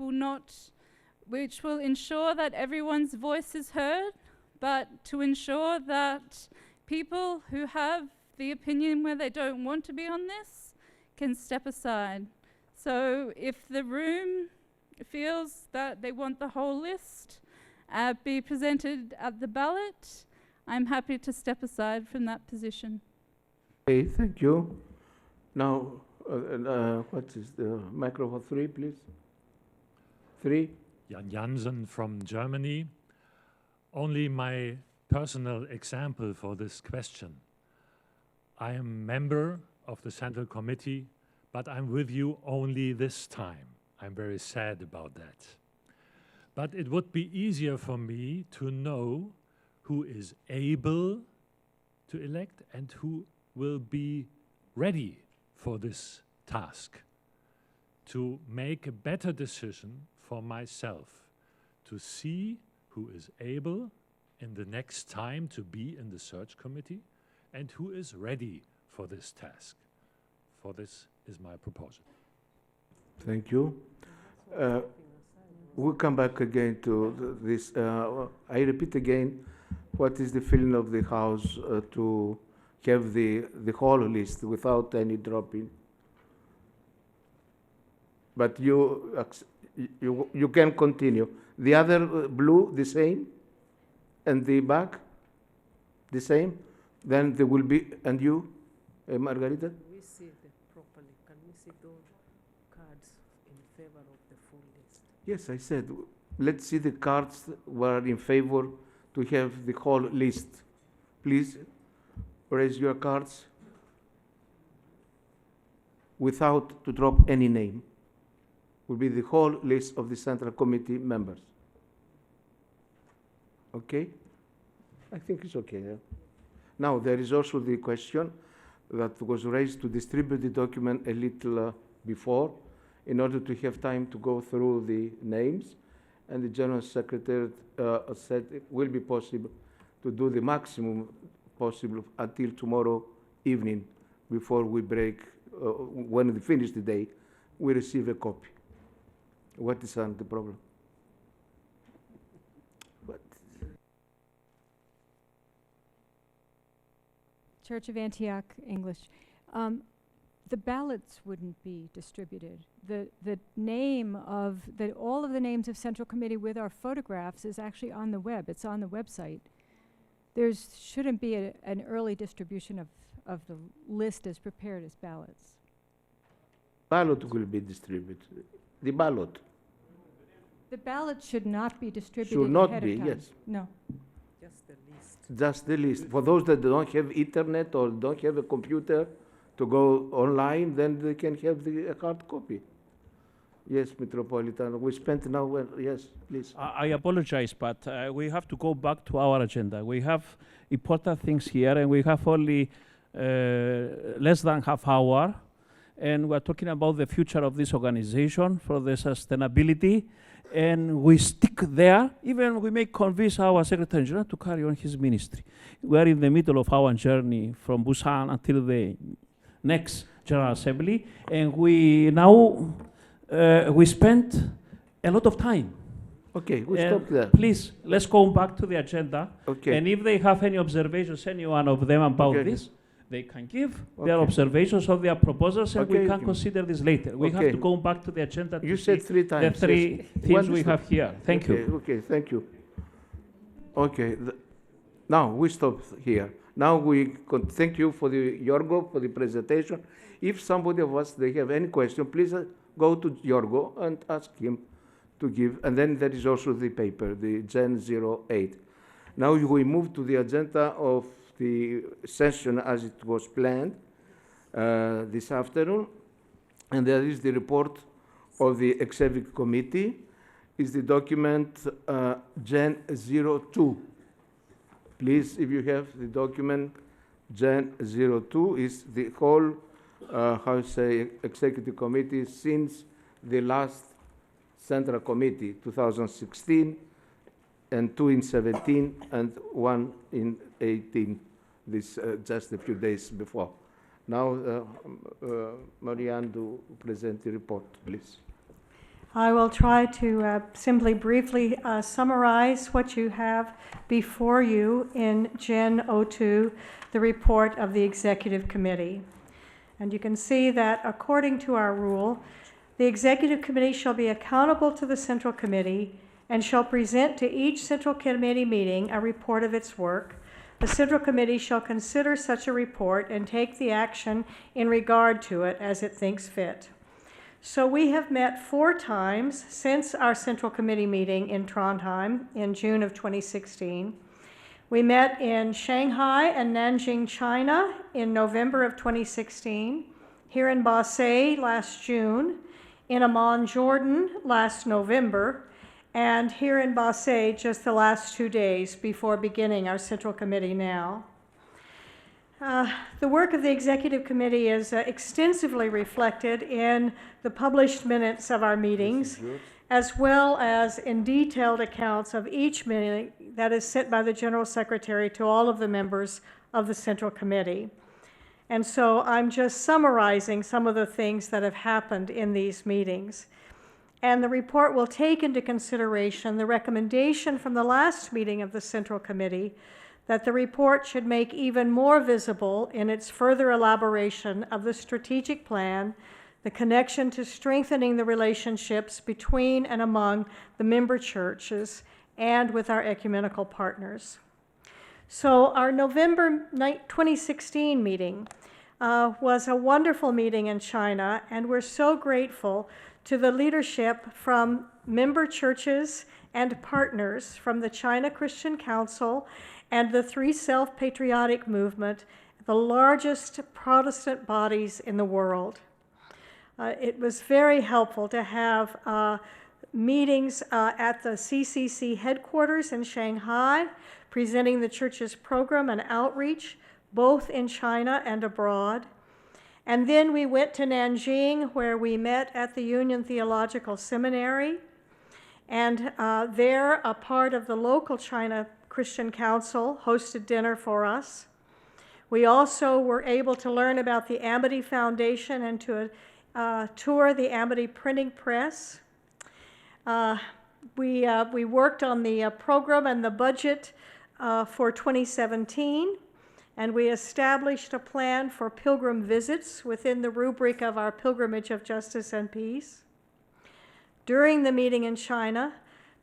which will ensure that everyone's voice is heard, but to ensure that people who have the opinion where they don't want to be on this can step aside. So if the room feels that they want the whole list be presented at the ballot, I'm happy to step aside from that position. Okay, thank you. Now, what is the microphone 3, please? 3. Jan Jansen from Germany. Only my personal example for this question. I am a member of the Central Committee, but I'm with you only this time. I'm very sad about that. But it would be easier for me to know who is able to elect and who will be ready for this task, to make a better decision for myself, to see who is able in the next time to be in the search committee and who is ready for this task. For this is my proposal. Thank you. We'll come back again to this. I repeat again, what is the feeling of the House to have the whole list without any dropping? But you can continue. The other blue, the same? And the back, the same? Then there will be, and you, Margarita? We see it properly. Can we see those cards in favor of the full list? Yes, I said, let's see the cards were in favor to have the whole list. Please raise your cards without to drop any name. Will be the whole list of the Central Committee members. Okay? I think it's okay. Yeah? Now, there is also the question that was raised to distribute the document a little before in order to have time to go through the names. And the General Secretary said it will be possible to do the maximum possible until tomorrow evening before we break. When we finish the day, we receive a copy. What is the problem? What? Church of Antioch, English. The ballots wouldn't be distributed. The name of all of the names of Central Committee with our photographs is actually on the web. It's on the website. There shouldn't be an early distribution of the list as prepared as ballots. Ballot will be distributed. The ballot. The ballot should not be distributed Should not ahead be, of time. yes. No. Just the list. Just the list. For those that don't have internet or don't have a computer to go online, then they can have the hard copy. Yes, Metropolitan. We spent now, yes, please. I apologize, but we have to go back to our agenda. We have important things here, and we have only less than half hour. and we're talking about the future of this organization for the sustainability, and we stick there. Even we may convince our Secretary General to carry on his ministry. We are in the middle of our journey from Busan until the next General Assembly, and we now we spent a lot of time. Okay, we stop there. Please, let's go back to the agenda. Okay. And if they have any observations, any one of them about Okay. this, they can give their observations of their proposals, and we can consider this later. We have to go back to the agenda to You see said 3 times. the 3 things we have here. Thank you. Okay, thank you. Okay, now we stop here. Now we thank you for the Yorgo for the presentation. If somebody of us they have any question, please go to Yorgo and ask him to give. And then there is also the paper, the Gen 08. Now we move to the agenda of the session as it was planned this afternoon. And there is the report of the Executive Committee, is the document Gen 02. Please, if you have the document Gen 02, is the whole, how to say, Executive Committee since the last Central Committee, 2016, and 2 in 17, and 1 in 18, this just a few days before. Now, Marianne, to present the report, please. I will try to simply briefly summarize what you have before you in Gen 02, the report of the Executive Committee. And you can see that according to our rule, the Executive Committee shall be accountable to the Central Committee and shall present to each Central Committee meeting a report of its work. The Central Committee shall consider such a report and take the action in regard to it as it thinks fit. So we have met 4 times since our Central Committee meeting in Trondheim in June of 2016. We met in Shanghai and Nanjing, China in November of 2016, here in Basel last June, in Amman, Jordan last November, and here in Basel just the last 2 days before beginning our Central Committee now. The work of the Executive Committee is extensively reflected in the published minutes of our meetings, as well as in detailed accounts of each meeting that is sent by the General Secretary to all of the members of the Central Committee. And so I'm just summarizing some of the things that have happened in these meetings. And the report will take into consideration the recommendation from the last meeting of the Central Committee that the report should make even more visible in its further elaboration of the strategic plan, the connection to strengthening the relationships between and among the member churches and with our ecumenical partners. So our November 2016 meeting was a wonderful meeting in China, and we're so grateful to the leadership from member churches and partners from the China Christian Council and the Three Self-Patriotic Movement, the largest Protestant bodies in the world. It was very helpful to have meetings at the CCC headquarters in Shanghai, presenting the church's program and outreach, both in China and abroad. And then we went to Nanjing, where we met at the Union Theological Seminary. And there, a part of the local China Christian Council hosted dinner for us. We also were able to learn about the Amity Foundation and to tour the Amity printing press. We worked on the program and the budget for 2017, and we established a plan for pilgrim visits within the rubric of our Pilgrimage of Justice and Peace. During the meeting in China,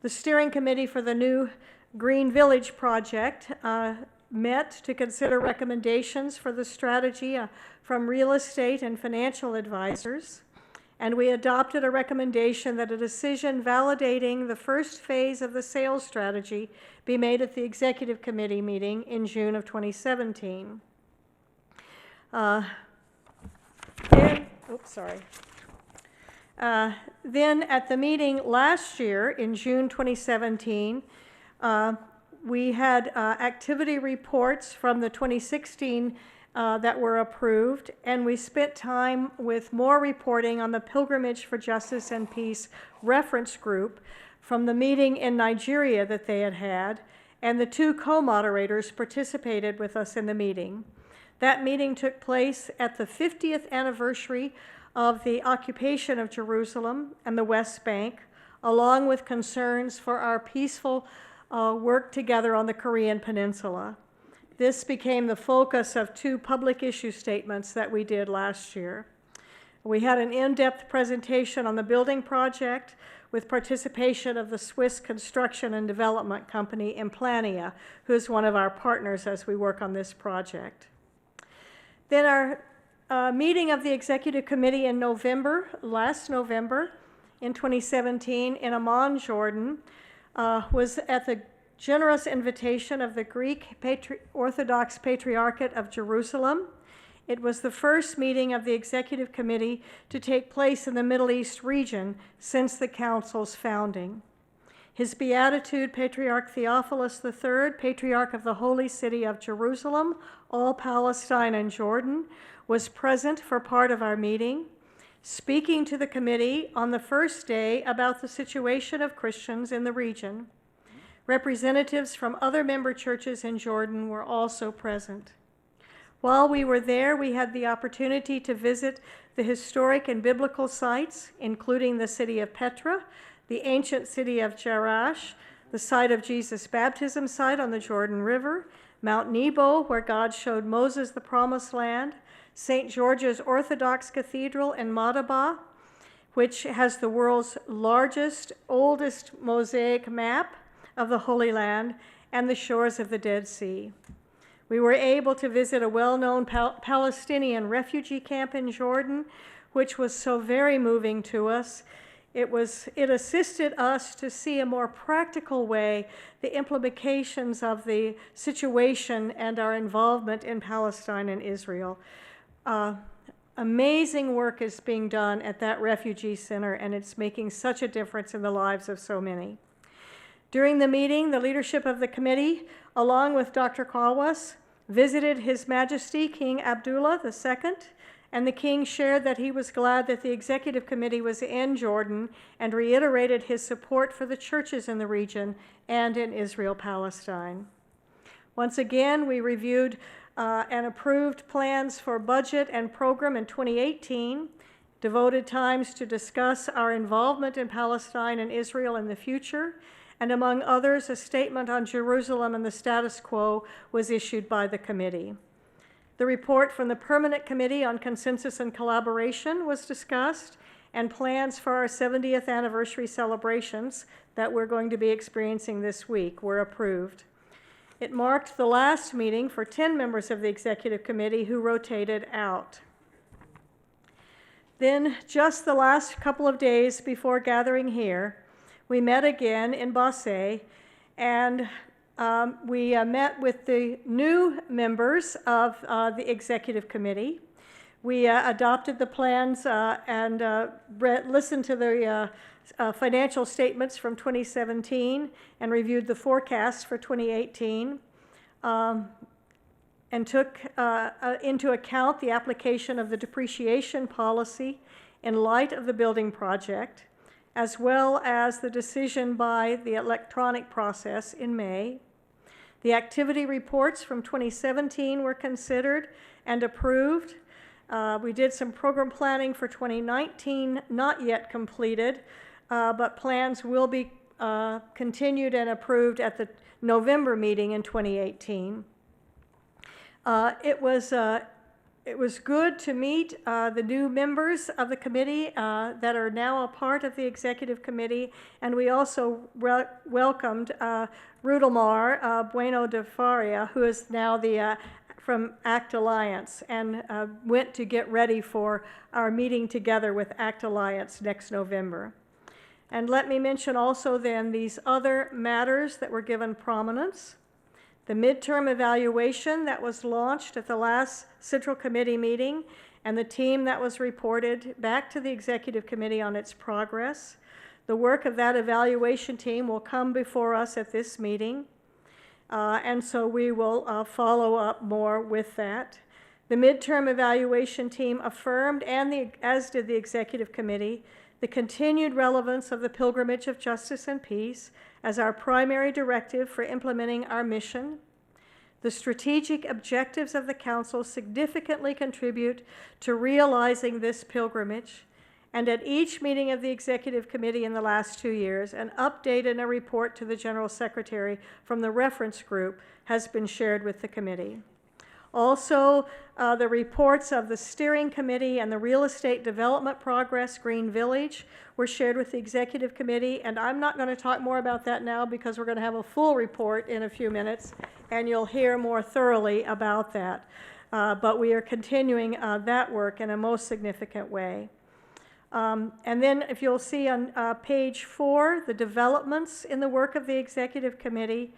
the steering committee for the new Green Village project met to consider recommendations for the strategy from real estate and financial advisors, and we adopted a recommendation that a decision validating the first phase of the sales strategy be made at the Executive Committee meeting in June of 2017. Then at the meeting last year in June 2017, we had activity reports from the 2016 that were approved, and we spent time with more reporting on the Pilgrimage for Justice and Peace reference group from the meeting in Nigeria that they had, and the two co-moderators participated with us in the meeting. That meeting took place at the 50th anniversary of the occupation of Jerusalem and the West Bank, along with concerns for our peaceful work together on the Korean Peninsula. This became the focus of two public issue statements that we did last year. We had an in-depth presentation on the building project with participation of the Swiss construction and development company Implania, who is one of our partners as we work on this project. Then our meeting of the Executive Committee in November, last November in 2017 in Amman, Jordan, was at the generous invitation of the Greek Orthodox Patriarchate of Jerusalem. It was the first meeting of the Executive Committee to take place in the Middle East region since the Council's founding. His Beatitude, Patriarch Theophilus III, Patriarch of the Holy City of Jerusalem, all Palestine and Jordan, was present for part of our meeting, speaking to the committee on the first day about the situation of Christians in the region. Representatives from other member churches in Jordan were also present. While we were there, we had the opportunity to visit the historic and biblical sites, including the city of Petra, the ancient city of Jerash, the site of Jesus' baptism site on the Jordan River, Mount Nebo, where God showed Moses the Promised Land, St. George's Orthodox Cathedral in Madaba, which has the world's largest, oldest mosaic map of the Holy Land, and the shores of the Dead Sea. We were able to visit a well-known Palestinian refugee camp in Jordan, which was so very moving to us. It assisted us to see a more practical way the implications of the situation and our involvement in Palestine and Israel. Amazing work is being done at that refugee center, and it's making such a difference in the lives of so many. During the meeting, the leadership of the committee, along with Dr. Kawas, visited His Majesty King Abdullah II, and the king shared that he was glad that the Executive Committee was in Jordan and reiterated his support for the churches in the region and in Israel-Palestine. Once again, we reviewed and approved plans for budget and program in 2018, devoted times to discuss our involvement in Palestine and Israel in the future, and among others, a statement on Jerusalem and the status quo was issued by the committee. The report from the Permanent Committee on Consensus and Collaboration was discussed, and plans for our 70th anniversary celebrations that we're going to be experiencing this week were approved. It marked the last meeting for 10 members of the Executive Committee who rotated out. Then, just the last couple of days before gathering here, we met again in Basay, and we met with the new members of the Executive Committee. We adopted the plans and listened to the financial statements from 2017 and reviewed the forecast for 2018, and took into account the application of the depreciation policy in light of the building project, as well as the decision by the electronic process in May. The activity reports from 2017 were considered and approved. We did some program planning for 2019, not yet completed, but plans will be continued and approved at the November meeting in 2018. It was good to meet the new members of the committee that are now a part of the Executive Committee, and we also welcomed Rudolmar Bueno de Faria, who is now from ACT Alliance, and went to get ready for our meeting together with ACT Alliance next November. And let me mention also then these other matters that were given prominence. The midterm evaluation that was launched at the last Central Committee meeting, and the team that was reported back to the Executive Committee on its progress. The work of that evaluation team will come before us at this meeting, and so we will follow up more with that. The midterm evaluation team affirmed, as did the executive committee, the continued relevance of the pilgrimage of justice and peace as our primary directive for implementing our mission. The strategic objectives of the Council significantly contribute to realizing this pilgrimage, and at each meeting of the Executive Committee in the last 2 years, an update and a report to the General Secretary from the reference group has been shared with the committee. Also, the reports of the Steering Committee and the Real Estate Development Progress Green Village were shared with the Executive Committee, and I'm not going to talk more about that now because we're going to have a full report in a few minutes, and you'll hear more thoroughly about that. But we are continuing that work in a most significant way. And then if you'll see on page 4, the developments in the work of the Executive Committee,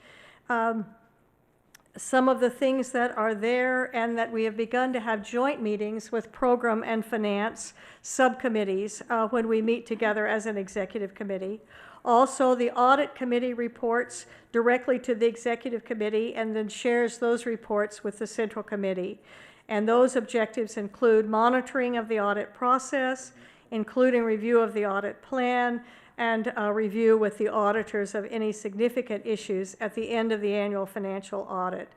some of the things that are there, and that we have begun to have joint meetings with Program and Finance subcommittees when we meet together as an Executive Committee. Also, the Audit Committee reports directly to the Executive Committee and then shares those reports with the Central Committee. And those objectives include monitoring of the audit process, including review of the audit plan, and review with the auditors of any significant issues at the end of the annual financial audit.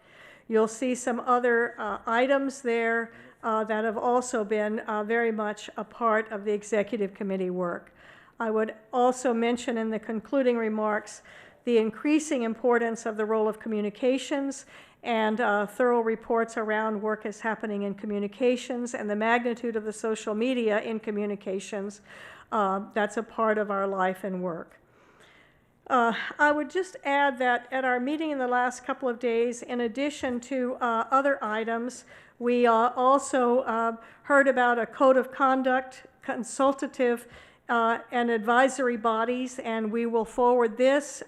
You'll see some other items there that have also been very much a part of the Executive Committee work. I would also mention in the concluding remarks the increasing importance of the role of communications and thorough reports around work is happening in communications and the magnitude of the social media in communications. That's a part of our life and work. I would just add that at our meeting in the last couple of days, in addition to other items, we also heard about a code of conduct, consultative and advisory bodies, and we will forward this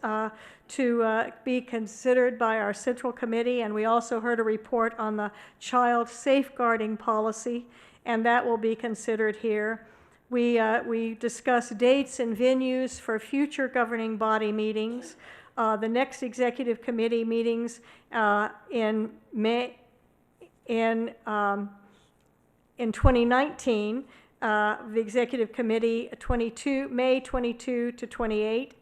to be considered by our Central Committee. And we also heard a report on the child safeguarding policy, and that will be considered here. We discussed dates and venues for future governing body meetings. The next Executive Committee meetings in 2019, the Executive Committee May 22 to 28,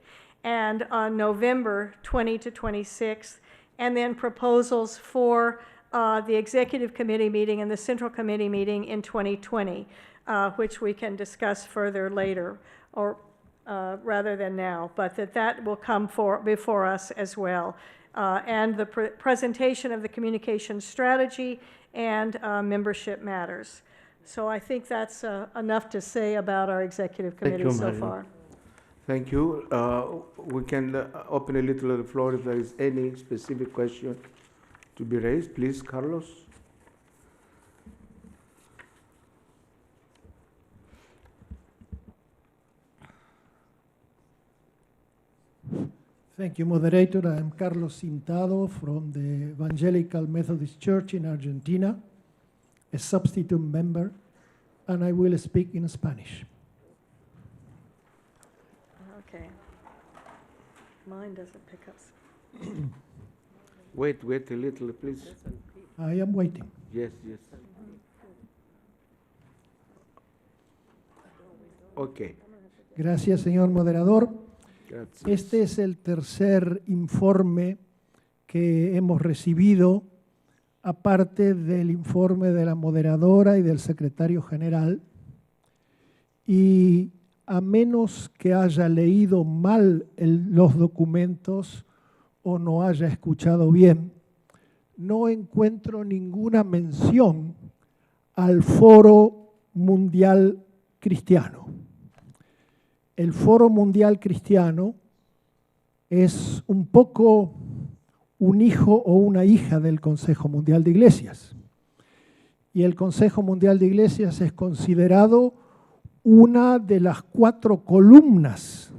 and on November 20 to 26, and then proposals for the Executive Committee meeting and the Central Committee meeting in 2020. Which we can discuss further later, or rather than now, but that will come before us as well. And the presentation of the communication strategy and membership matters. So I think that's enough to say about our Executive Committee so far. Thank you. We can open a little the floor if there is any specific question to be raised. Please, Carlos. Thank you, moderator. I am Carlos Cintado from the Evangelical Methodist Church in Argentina, a substitute member, and I will speak in Spanish. Okay. Mine doesn't pick up. Wait a little, please. I am waiting. Yes. Okay. Gracias, señor moderador. Gracias. Este es el tercer informe que hemos recibido, aparte del informe de la moderadora y del secretario general. Y a menos que haya leído mal los documentos o no haya escuchado bien, no encuentro ninguna mención al Foro Mundial Cristiano. El Foro Mundial Cristiano es un poco un hijo o una hija del Consejo Mundial de Iglesias. Y el Consejo Mundial de Iglesias es considerado una de las 4 columnas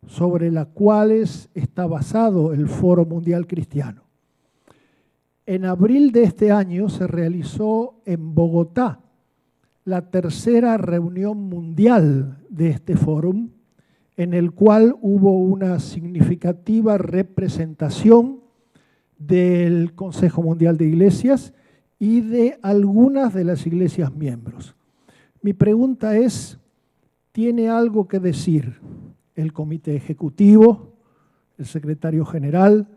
sobre las cuales está basado el Foro Mundial Cristiano. En abril de este año se realizó en Bogotá la tercera reunión mundial de este foro, en el cual hubo una significativa representación del Consejo Mundial de Iglesias y de algunas de las iglesias miembros. Mi pregunta es, ¿tiene algo que decir el comité ejecutivo, el secretario general,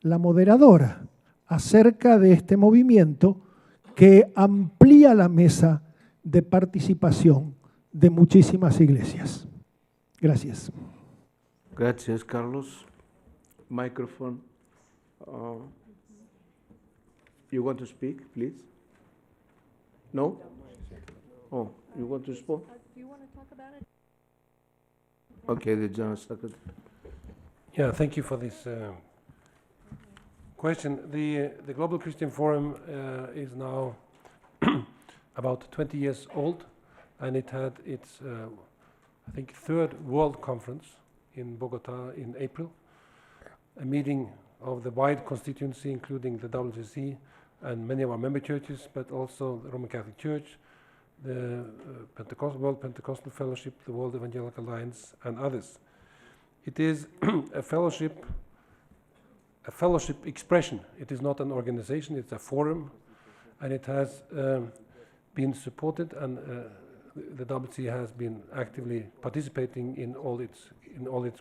la moderadora, acerca de este movimiento que amplía la mesa de participación de muchísimas iglesias? Gracias. Gracias, Carlos. Microphone. You want to speak, please? No? Oh, you want to speak? Do you want to talk about it? Okay, the General Secretary. Yeah, thank you for this question. The Global Christian Forum is now about 20 years old, and it had its, I think, third World Conference in Bogota in April, a meeting of the wide constituency, including the WCC and many of our member churches, but also the Roman Catholic Church, the World Pentecostal Fellowship, the World Evangelical Alliance, and others. It is a fellowship expression. It is not an organization, it's a forum, and it has been supported, and the WCC has been actively participating in all its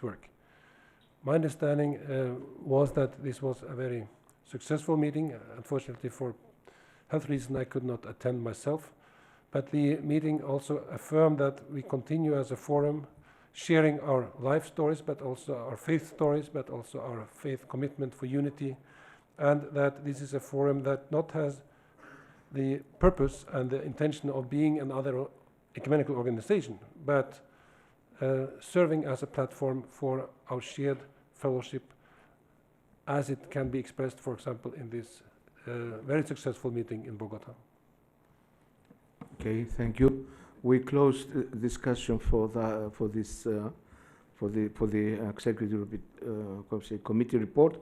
work. My understanding was that this was a very successful meeting. Unfortunately, for health reasons, I could not attend myself. But the meeting also affirmed that we continue as a forum, sharing our life stories, but also our faith stories, but also our faith commitment for unity, and that this is a forum that not has the purpose and the intention of being another ecumenical organization, but serving as a platform for our shared fellowship as it can be expressed, for example, in this very successful meeting in Bogota. Okay, thank you. We closed discussion for the executive committee report.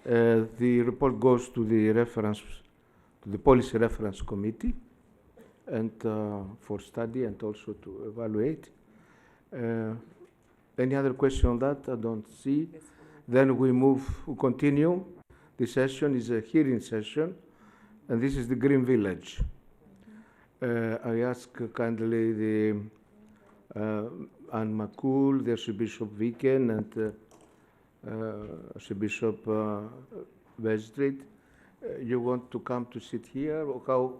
The report goes to the policy reference committee, and for study and also to evaluate. Any other question on that? I don't see. Then we continue. The session is a hearing session, and this is the Green Village. I ask kindly the Anne McCool, the Archbishop Viken, and Archbishop Weststreet. You want to come to sit here, or how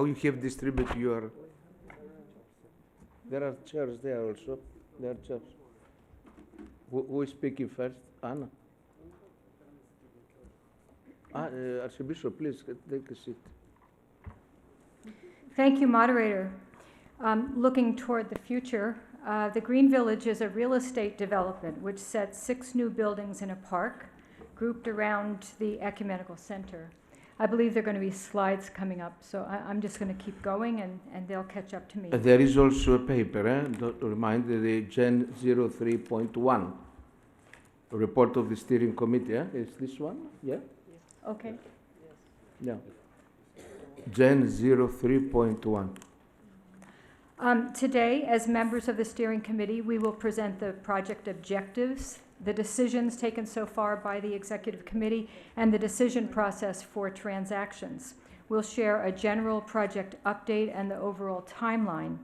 you have distributed your? There are chairs there also. There are chairs. Who is speaking first? Anna. Archbishop, please take a seat. Thank you, moderator. Looking toward the future, the Green Village is a real estate development which sets 6 new buildings in a park grouped around the ecumenical center. I believe there are going to be slides coming up, so I'm just going to keep going and they'll catch up to me. There is also a paper, don't remind the Gen 03.1 report of the steering committee. Is this one? Yeah? Okay. Yeah. Gen 03.1. Today, as members of the steering committee, we will present the project objectives, the decisions taken so far by the executive committee, and the decision process for transactions. We'll share a general project update and the overall timeline.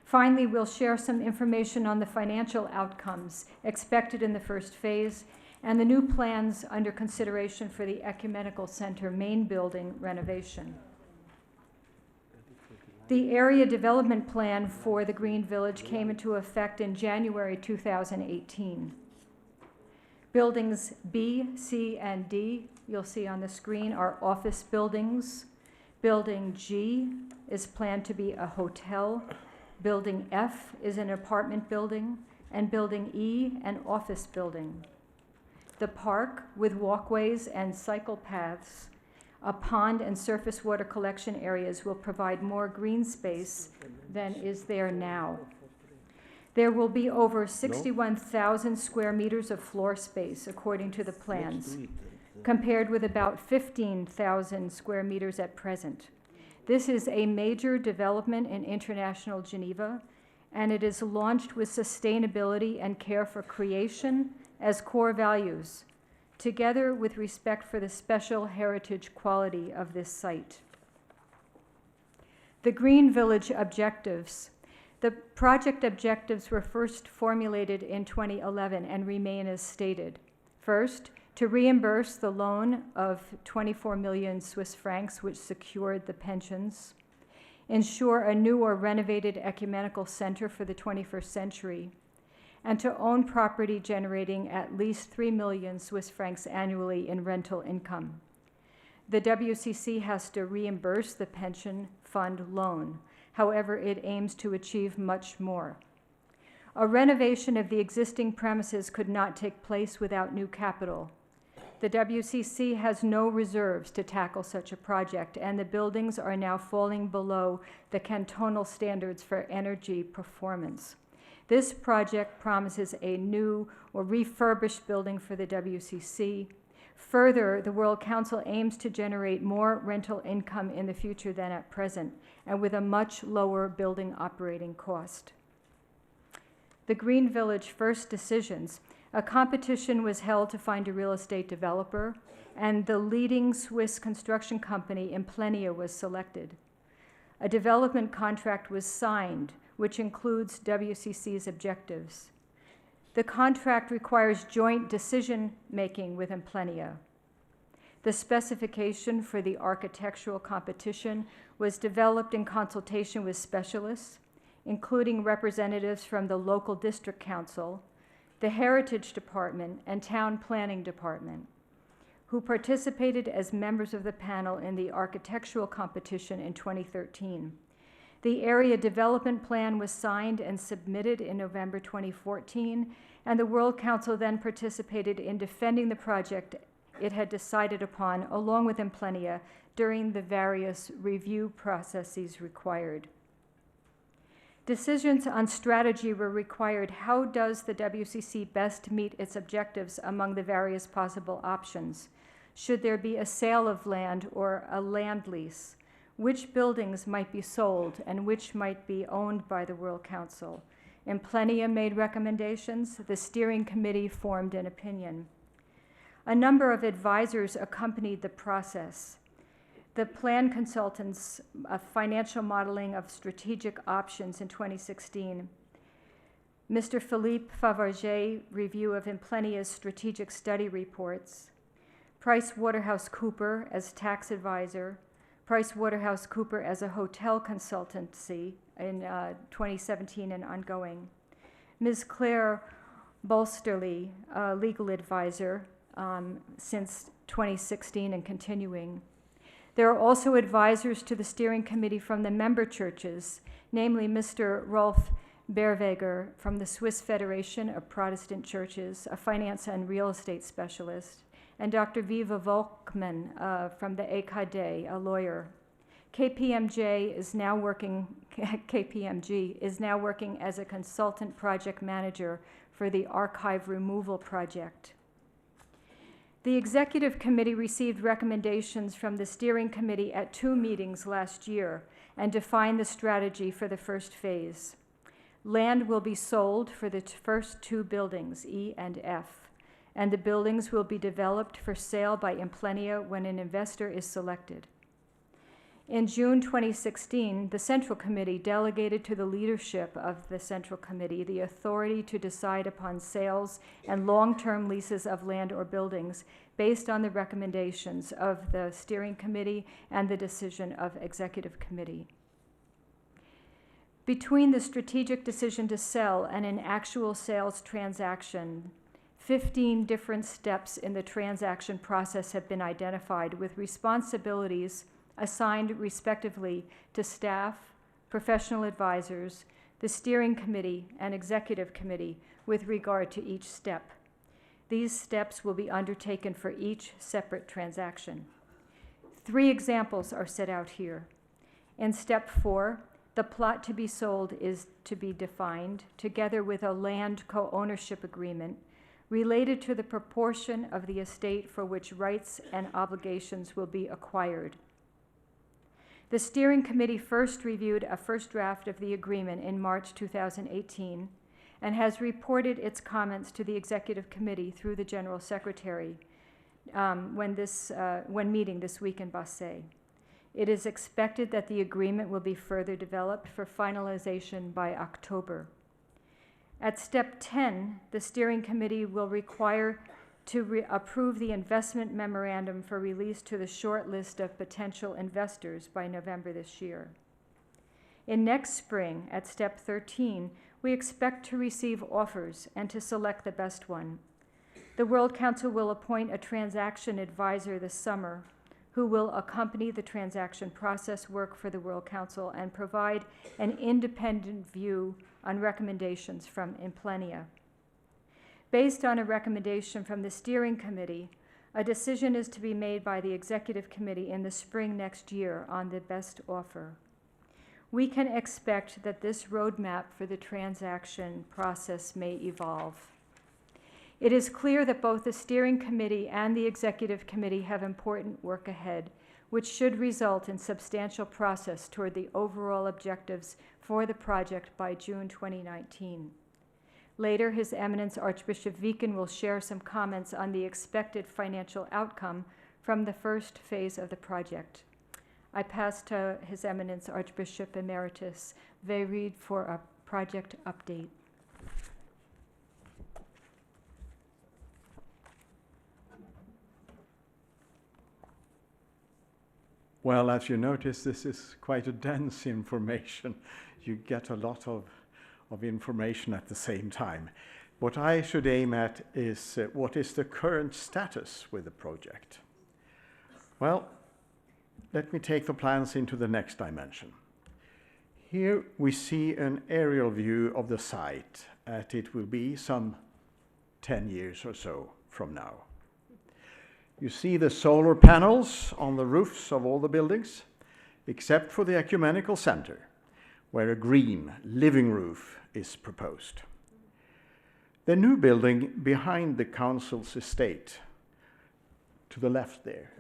Finally, we'll share some information on the financial outcomes expected in the first phase and the new plans under consideration for the Ecumenical Center main building renovation. The area development plan for the Green Village came into effect in January 2018. Buildings B, C, and D, you'll see on the screen, are office buildings. Building G is planned to be a hotel. Building F is an apartment building, and Building E, an office building. The park, with walkways and cycle paths, a pond and surface water collection areas, will provide more green space than is there now. There will be over 61,000 square meters of floor space, according to the plans, compared with about 15,000 square meters at present. This is a major development in international Geneva, and it is launched with sustainability and care for creation as core values, together with respect for the special heritage quality of this site. The Green Village objectives. The project objectives were first formulated in 2011 and remain as stated. First, to reimburse the loan of 24 million Swiss francs which secured the pensions, ensure a new or renovated ecumenical center for the 21st century, and to own property generating at least 3 million Swiss francs annually in rental income. The WCC has to reimburse the pension fund loan. However, it aims to achieve much more. A renovation of the existing premises could not take place without new capital. The WCC has no reserves to tackle such a project, and the buildings are now falling below the cantonal standards for energy performance. This project promises a new or refurbished building for the WCC. Further, the World Council aims to generate more rental income in the future than at present, and with a much lower building operating cost. The Green Village first decisions. A competition was held to find a real estate developer, and the leading Swiss construction company, Implenia, was selected. A development contract was signed, which includes WCC's objectives. The contract requires joint decision-making with Implenia. The specification for the architectural competition was developed in consultation with specialists, including representatives from the local district council, the Heritage Department, and Town Planning Department, who participated as members of the panel in the architectural competition in 2013. The area development plan was signed and submitted in November 2014, and the World Council then participated in defending the project it had decided upon, along with Implenia, during the various review processes required. Decisions on strategy were required. How does the WCC best meet its objectives among the various possible options? Should there be a sale of land or a land lease? Which buildings might be sold and which might be owned by the World Council? Implenia made recommendations. The steering committee formed an opinion. A number of advisors accompanied the process. The plan consultants, financial modeling of strategic options in 2016. Mr. Philippe Favarger, review of Implenia's strategic study reports. PricewaterhouseCoopers as tax advisor. PricewaterhouseCoopers as a hotel consultancy in 2017 and ongoing. Ms. Claire Bolsterly, legal advisor since 2016 and continuing. There are also advisors to the steering committee from the member churches, namely Mr. Rolf Berweger from the Swiss Federation of Protestant Churches, a finance and real estate specialist, and Dr. Viva Volkmann from the EKD, a lawyer. KPMG is now working as a consultant project manager for the archive removal project. The executive committee received recommendations from the steering committee at 2 meetings last year and defined the strategy for the first phase. Land will be sold for the first 2 buildings, E and F, and the buildings will be developed for sale by Implenia when an investor is selected. In June 2016, the Central Committee delegated to the leadership of the Central Committee the authority to decide upon sales and long-term leases of land or buildings based on the recommendations of the Steering Committee and the decision of Executive Committee. Between the strategic decision to sell and an actual sales transaction, 15 different steps in the transaction process have been identified with responsibilities assigned respectively to staff, professional advisors, the steering committee, and executive committee with regard to each step. These steps will be undertaken for each separate transaction. 3 examples are set out here. In step 4, the plot to be sold is to be defined together with a land co-ownership agreement related to the proportion of the estate for which rights and obligations will be acquired. The steering committee first reviewed a first draft of the agreement in March 2018 and has reported its comments to the executive committee through the general secretary. when meeting this week in Basel. It is expected that the agreement will be further developed for finalization by October. At step 10, the steering committee will require to approve the investment memorandum for release to the short list of potential investors by November this year. In next spring, at step 13, we expect to receive offers and to select the best one. The World Council will appoint a transaction advisor this summer who will accompany the transaction process work for the World Council and provide an independent view on recommendations from Implenia. Based on a recommendation from the steering committee, a decision is to be made by the executive committee in the spring next year on the best offer. We can expect that this roadmap for the transaction process may evolve. It is clear that both the steering committee and the executive committee have important work ahead, which should result in substantial progress toward the overall objectives for the project by June 2019. Later, His Eminence Archbishop Viken will share some comments on the expected financial outcome from the first phase of the project. I pass to His Eminence Archbishop Emeritus Veerid for a project update. Well, as you notice, this is quite a dense information. You get a lot of information at the same time. What I should aim at is what is the current status with the project? Well, let me take the plans into the next dimension. Here we see an aerial view of the site, as it will be some 10 years or so from now. You see the solar panels on the roofs of all the buildings, except for the ecumenical center, where a green living roof is proposed. The new building behind the council's estate, to the left there,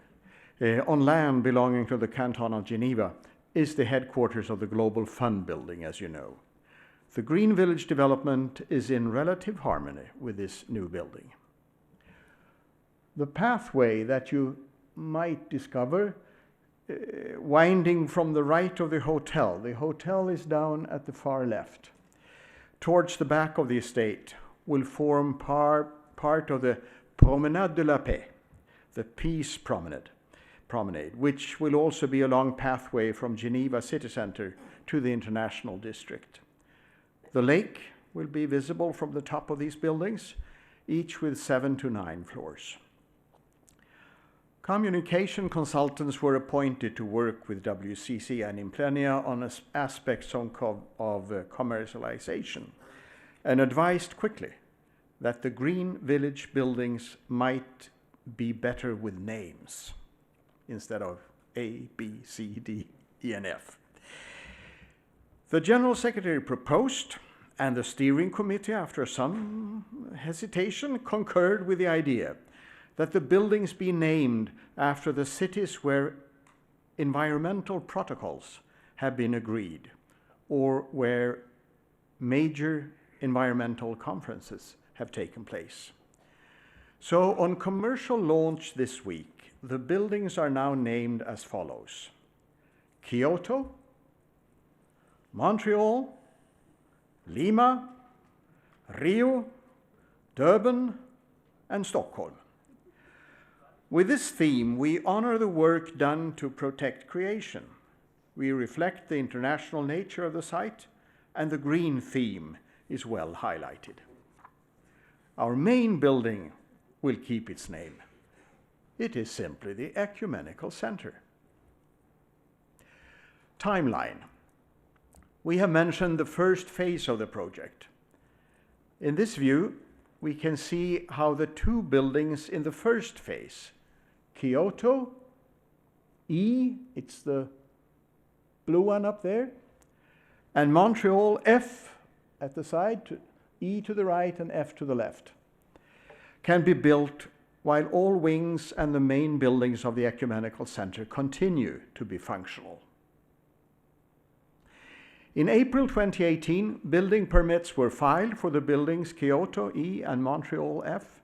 on land belonging to the Canton of Geneva, is the headquarters of the Global Fund building, as you know. The Green Village development is in relative harmony with this new building. The pathway that you might discover winding from the right of the hotel is down at the far left, towards the back of the estate, will form part of the Promenade de la Paix, the Peace Promenade, which will also be a long pathway from Geneva city center to the International District. The lake will be visible from the top of these buildings, each with 7 to 9 floors. Communication consultants were appointed to work with WCC and Implenia on aspects of commercialization, and advised quickly that the Green Village buildings might be better with names instead of A, B, C, D, E, and F. The General Secretary proposed, and the steering committee, after some hesitation, concurred with the idea that the buildings be named after the cities where environmental protocols have been agreed, or where major environmental conferences have taken place. So on commercial launch this week, the buildings are now named as follows: Kyoto, Montreal, Lima, Rio, Durban, and Stockholm. With this theme, we honor the work done to protect creation. We reflect the international nature of the site, and the green theme is well highlighted. Our main building will keep its name. It is simply the Ecumenical Center. Timeline. We have mentioned the first phase of the project. In this view, we can see how the two buildings in the first phase, Kyoto, E, it's the blue one up there, and Montreal, F at the side, E to the right and F to the left, can be built while all wings and the main buildings of the Ecumenical Center continue to be functional. In April 2018, building permits were filed for the buildings Kyoto, E, and Montreal, F,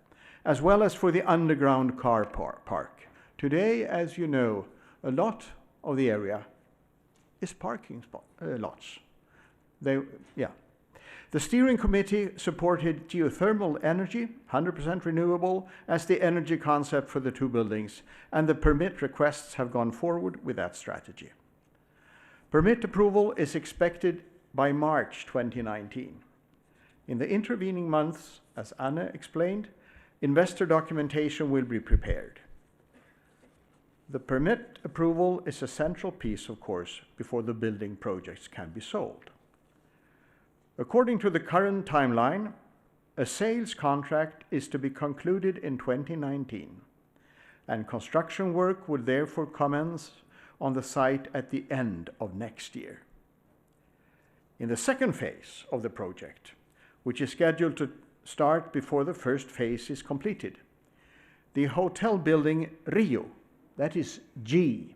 as well as for the underground car park. Today, as you know, a lot of the area is parking lots. The steering committee supported geothermal energy, 100% renewable, as the energy concept for the two buildings, and the permit requests have gone forward with that strategy. Permit approval is expected by March 2019. In the intervening months, as Anna explained, investor documentation will be prepared. The permit approval is a central piece, of course, before the building projects can be sold. According to the current timeline, a sales contract is to be concluded in 2019, and construction work would therefore commence on the site at the end of next year. In the second phase of the project, which is scheduled to start before the first phase is completed, the hotel building Rio, that is G,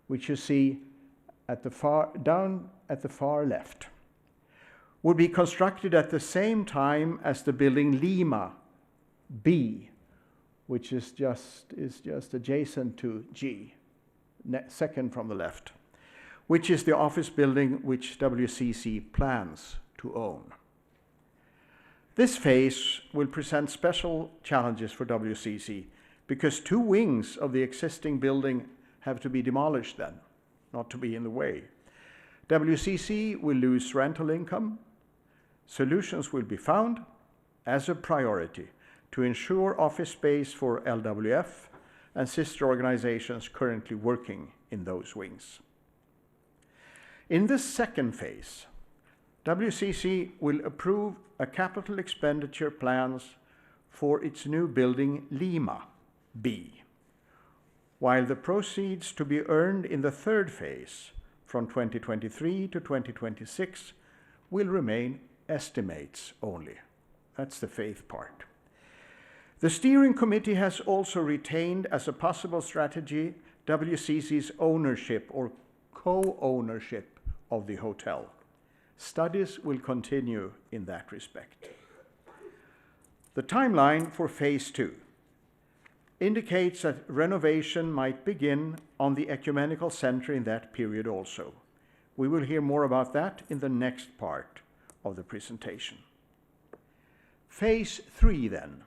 which you see at the down at the far left, would be constructed at the same time as the building Lima, B, which is just adjacent to G, second from the left, which is the office building which WCC plans to own. This phase will present special challenges for WCC because two wings of the existing building have to be demolished then, not to be in the way. WCC will lose rental income. Solutions will be found as a priority to ensure office space for LWF and sister organizations currently working in those wings. In this second phase, WCC will approve a capital expenditure plans for its new building Lima, B, while the proceeds to be earned in the third phase from 2023 to 2026 will remain estimates only. That's the faith part. The steering committee has also retained as a possible strategy WCC's ownership or co-ownership of the hotel. Studies will continue in that respect. The timeline for phase 2 indicates that renovation might begin on the ecumenical center in that period also. We will hear more about that in the next part of the presentation. Phase 3 then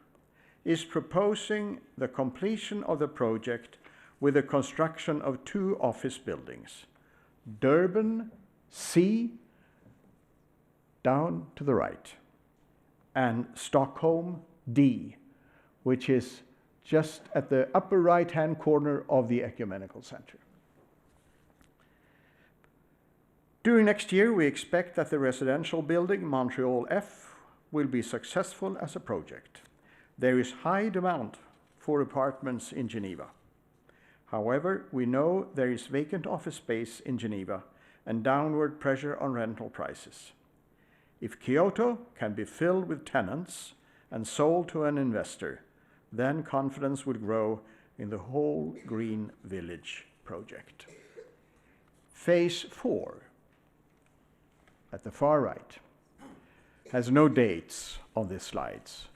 is proposing the completion of the project with the construction of 2 office buildings, Durban C down to the right, and Stockholm D, which is just at the upper right-hand corner of the ecumenical center. During next year, we expect that the residential building Montreal F will be successful as a project. There is high demand for apartments in Geneva. However, we know there is vacant office space in Geneva and downward pressure on rental prices. If Kyoto can be filled with tenants and sold to an investor, then confidence would grow in the whole Green Village project. Phase 4, at the far right, has no dates on these slides.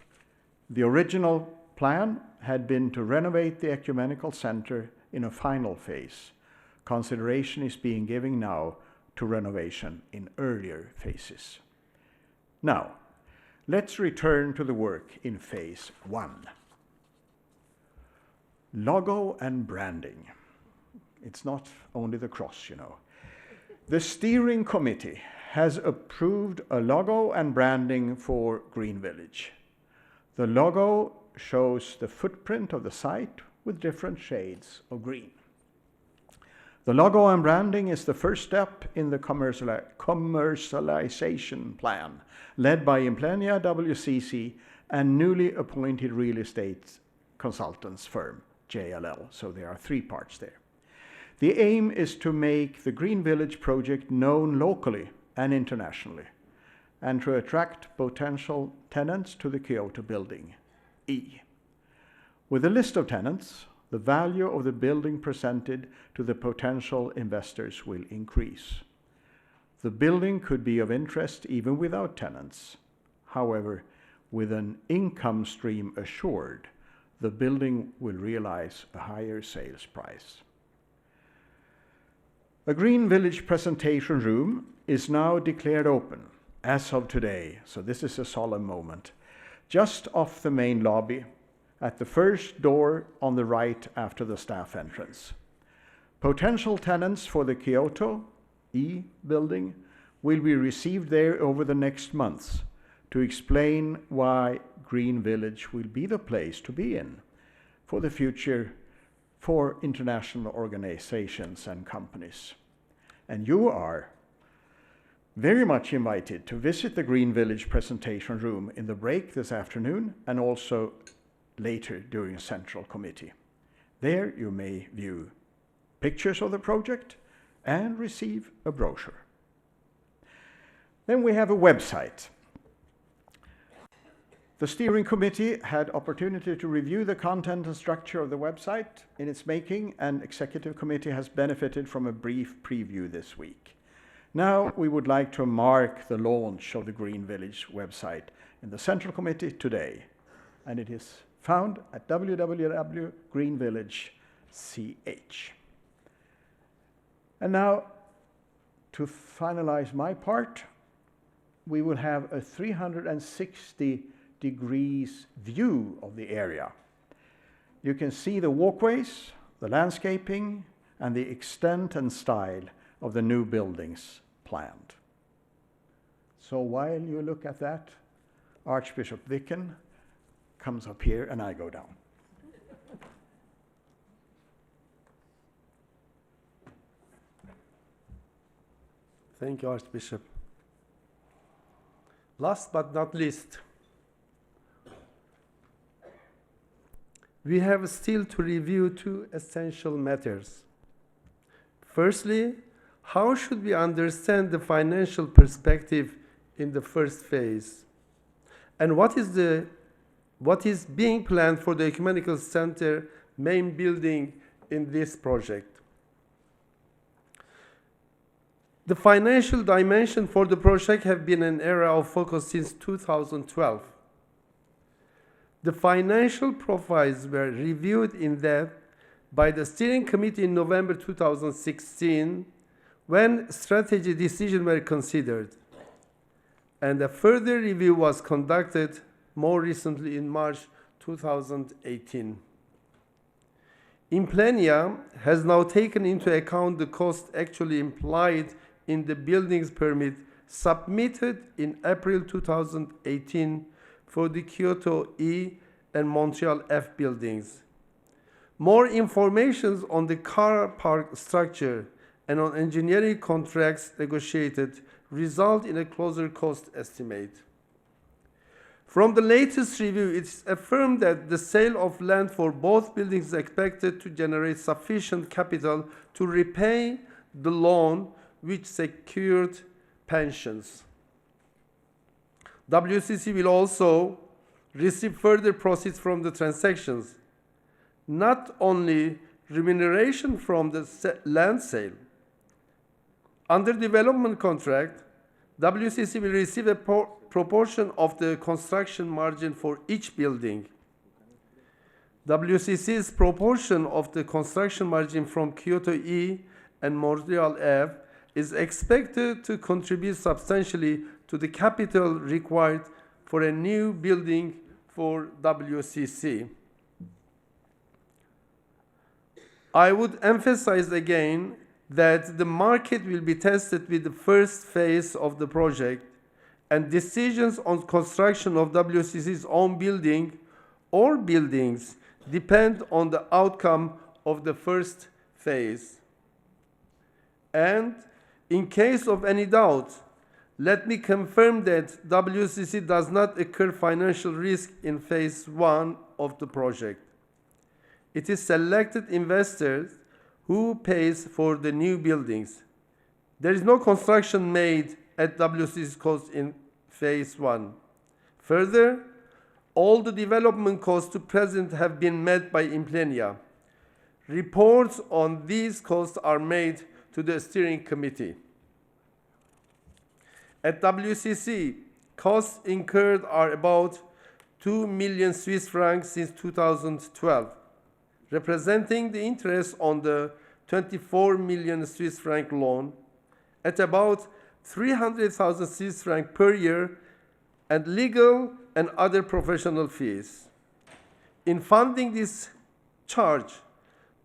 The original plan had been to renovate the ecumenical center in a final phase. Consideration is being given now to renovation in earlier phases. Now, let's return to the work in phase 1. Logo and branding. It's not only the cross, you know. The steering committee has approved a logo and branding for Green Village. The logo shows the footprint of the site with different shades of green. The logo and branding is the first step in the commercialization plan led by Implenia WCC and newly appointed real estate consultants firm, JLL. So there are 3 parts there. The aim is to make the Green Village project known locally and internationally, and to attract potential tenants to the Kyoto building, E. With a list of tenants, the value of the building presented to the potential investors will increase. The building could be of interest even without tenants. However, with an income stream assured, the building will realize a higher sales price. A Green Village presentation room is now declared open as of today, so this is a solemn moment, just off the main lobby at the first door on the right after the staff entrance. Potential tenants for the Kyoto E building will be received there over the next months to explain why Green Village will be the place to be in for the future for international organizations and companies. And you are very much invited to visit the Green Village presentation room in the break this afternoon and also later during Central Committee. There you may view pictures of the project and receive a brochure. Then we have a website. The steering committee had opportunity to review the content and structure of the website in its making, and executive committee has benefited from a brief preview this week. Now we would like to mark the launch of the Green Village website in the Central Committee today, and it is found at www.greenvillage.ch. And now, to finalize my part, we will have a 360 degrees view of the area. You can see the walkways, the landscaping, and the extent and style of the new buildings planned. So while you look at that, Archbishop Vicken comes up here and I go down. Thank you, Archbishop. Last but not least, we have still to review two essential matters. Firstly, how should we understand the financial perspective in the first phase? And what is being planned for the Ecumenical Center main building in this project? The financial dimension for the project have been an area of focus since 2012. The financial profiles were reviewed in depth by the steering committee in November 2016 when strategy decisions were considered. And a further review was conducted more recently in March 2018. Implenia has now taken into account the cost actually implied in the buildings permit submitted in April 2018 for the Kyoto E and Montreal F buildings. More information on the car park structure and on engineering contracts negotiated result in a closer cost estimate. From the latest review, it is affirmed that the sale of land for both buildings is expected to generate sufficient capital to repay the loan which secured pensions. WCC will also receive further proceeds from the transactions, not only remuneration from the land sale. Under development contract, WCC will receive a proportion of the construction margin for each building. WCC's proportion of the construction margin from Kyoto E and Montreal F is expected to contribute substantially to the capital required for a new building for WCC. I would emphasize again that the market will be tested with the first phase of the project, and decisions on construction of WCC's own building or buildings depend on the outcome of the first phase. And in case of any doubt, let me confirm that WCC does not incur financial risk in phase 1 of the project. It is selected investors who pays for the new buildings. There is no construction made at WCC's cost in phase 1. Further, all the development costs to present have been met by Implenia. Reports on these costs are made to the steering committee. At WCC, costs incurred are about 2 million Swiss francs since 2012, representing the interest on the 24 million Swiss franc loan at about 300,000 Swiss francs per year, and legal and other professional fees. In funding this charge,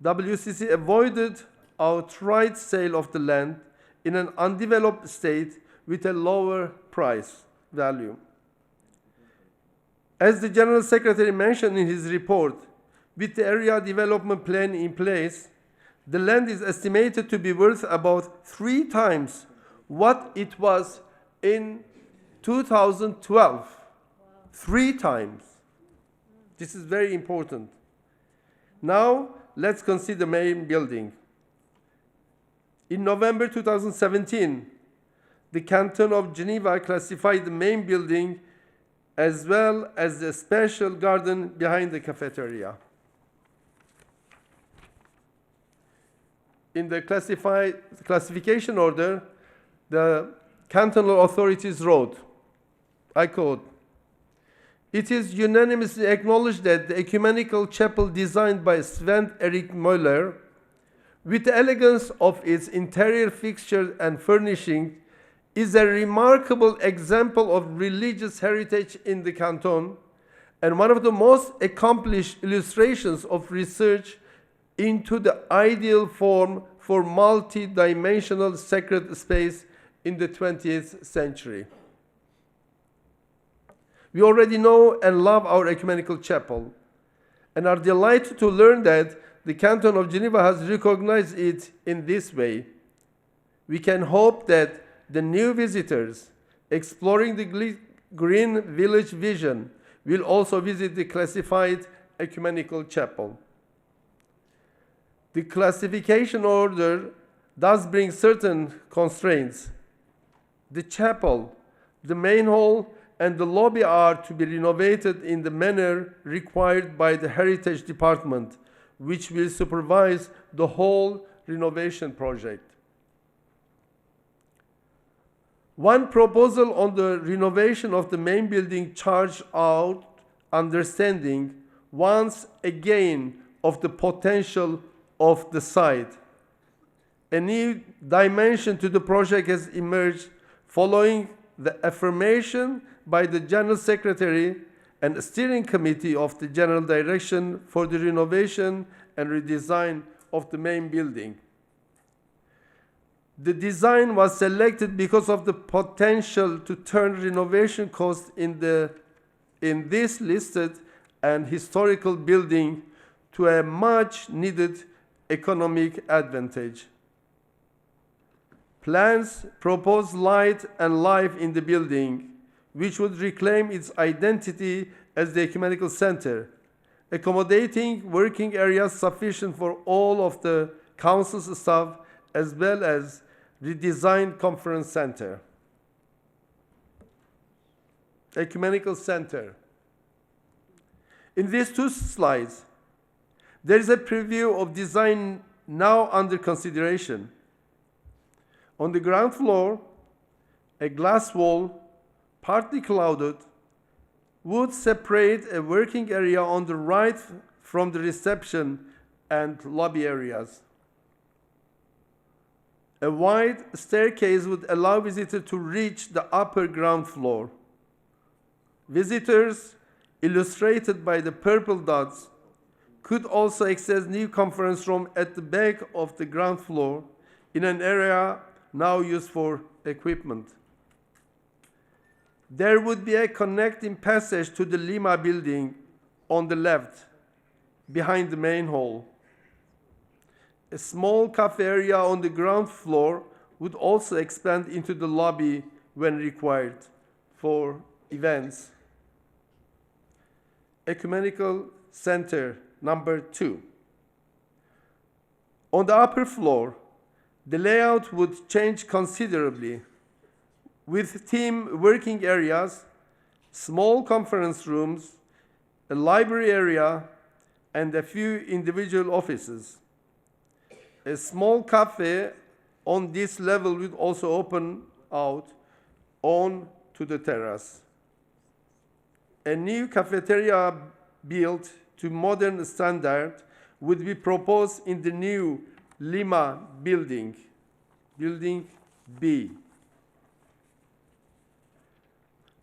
WCC avoided outright sale of the land in an undeveloped state with a lower price value. As the General Secretary mentioned in his report, with the area development plan in place, the land is estimated to be worth about 3 times what it was in 2012. 3 times. This is very important. Now, let's consider the main building. In November 2017, the Canton of Geneva classified the main building as well as the special garden behind the cafeteria. In the classification order, the cantonal authorities wrote, I quote, "It is unanimously acknowledged that the ecumenical chapel designed by Sven Erik Müller, with the elegance of its interior fixtures and furnishing, is a remarkable example of religious heritage in the canton and one of the most accomplished illustrations of research into the ideal form for multi-dimensional sacred space in the 20th century." We already know and love our ecumenical chapel and are delighted to learn that the Canton of Geneva has recognized it in this way. We can hope that the new visitors exploring the Green Village vision will also visit the classified ecumenical chapel. The classification order does bring certain constraints. The chapel, the main hall, and the lobby are to be renovated in the manner required by the Heritage Department, which will supervise the whole renovation project. One proposal on the renovation of the main building charged out understanding once again of the potential of the site. A new dimension to the project has emerged following the affirmation by the General Secretary and Steering Committee of the General Direction for the renovation and redesign of the main building. The design was selected because of the potential to turn renovation costs in this listed and historical building to a much needed economic advantage. Plans propose light and life in the building, which would reclaim its identity as the ecumenical center, accommodating working areas sufficient for all of the council's staff, as well as redesigned conference center. Ecumenical center. In these 2 slides, there is a preview of design now under consideration. On the ground floor, a glass wall, partly clouded, would separate a working area on the right from the reception and lobby areas. A wide staircase would allow visitors to reach the upper ground floor. Visitors, illustrated by the purple dots, could also access new conference room at the back of the ground floor in an area now used for equipment. There would be a connecting passage to the Lima building on the left, behind the main hall. A small cafe area on the ground floor would also expand into the lobby when required for events. Ecumenical Center number 2. On the upper floor, the layout would change considerably, with team working areas, small conference rooms, a library area, and a few individual offices. A small cafe on this level would also open out on to the terrace. a new cafeteria built to modern standard would be proposed in the new Lima building, Building B.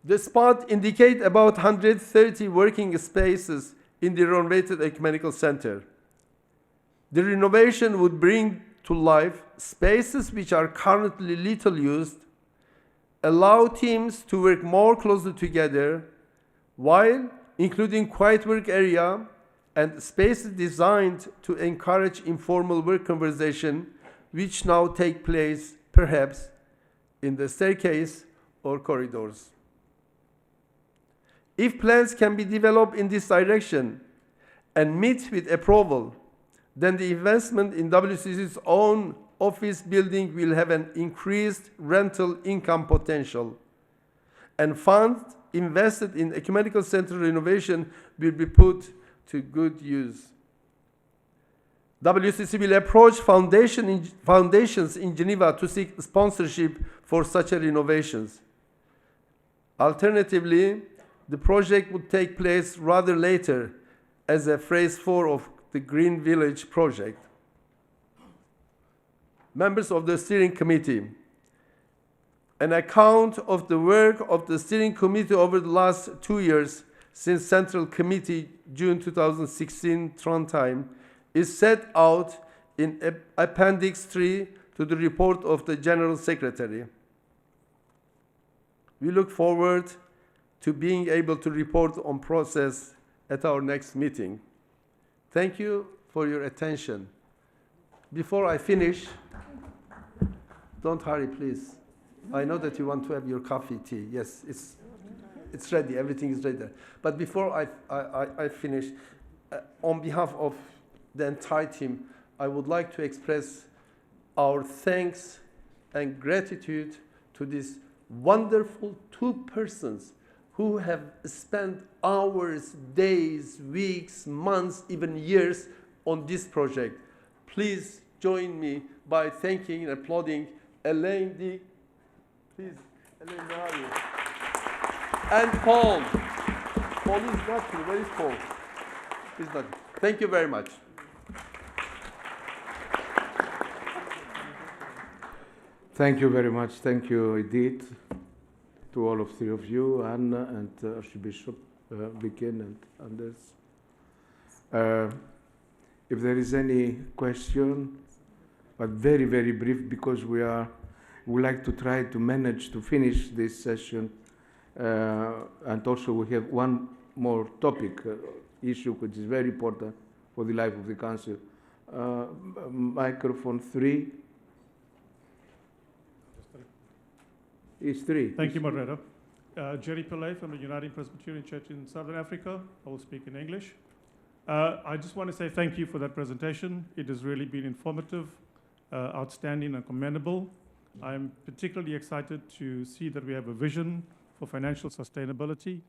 The spot indicates about 130 working spaces in the renovated ecumenical center. The renovation would bring to life spaces which are currently little used, allow teams to work more closely together, while including quiet work area and spaces designed to encourage informal work conversation, which now take place perhaps in the staircase or corridors. If plans can be developed in this direction and meet with approval, then the investment in WCC's own office building will have an increased rental income potential, and funds invested in ecumenical center renovation will be put to good use. WCC will approach foundations in Geneva to seek sponsorship for such renovations. Alternatively, the project would take place rather later as a phase 4 of the Green Village project. Members of the steering committee, an account of the work of the steering committee over the last 2 years since Central Committee June 2016 Trondheim is set out in Appendix 3 to the report of the General Secretary. We look forward to being able to report on process at our next meeting. Thank you for your attention. Before I finish, don't hurry, please. I know that you want to have your coffee, tea. Yes, it's ready. Everything is ready. But before I finish, on behalf of the entire team, I would like to express our thanks and gratitude to these wonderful 2 persons who have spent hours, days, weeks, months, even years on this project. Please join me by thanking and applauding Elaine D. Please, Elaine, where are you? And Paul. Paul is not here. Where is Paul? He's not here. Thank you very much. Thank you very much. Thank you, Edith, to all of 3 of you, Anna and Archbishop Bikin and Anders. If there is any question, but very, very brief, because we like to try to manage to finish this session. And also we have one more topic, issue, which is very important for the life of the Council. Microphone 3. Is 3. Thank you, Moderator. Jerry Pillay from the Uniting Presbyterian Church in Southern Africa. I will speak in English. I just want to say thank you for that presentation. It has really been informative, outstanding and commendable. I'm particularly excited to see that we have a vision for financial sustainability,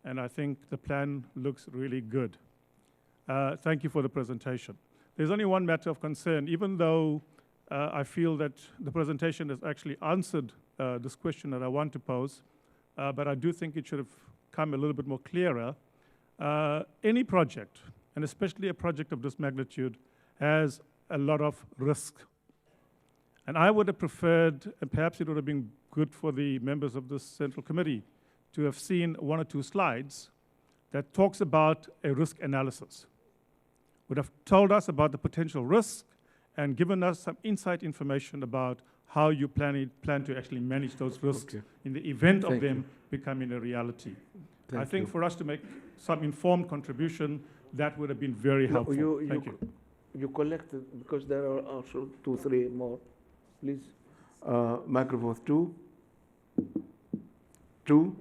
and I think the plan looks really good. Thank you for the presentation. There's only one matter of concern, even though I feel that the presentation has actually answered this question that I want to pose, but I do think it should have come a little bit more clearer. Any project, and especially a project of this magnitude, has a lot of risk. And I would have preferred, and perhaps it would have been good for the members of this Central Committee, to have seen 1 or 2 slides that talks about a risk analysis. Would have told us about the potential risk and given us some insight information about how you plan to actually manage those risks in the event of them becoming a reality. I think for us to make some informed contribution, that would have been very helpful. Thank you. You collected, because there are also 2, 3 more. Please. Microphone 2. 2.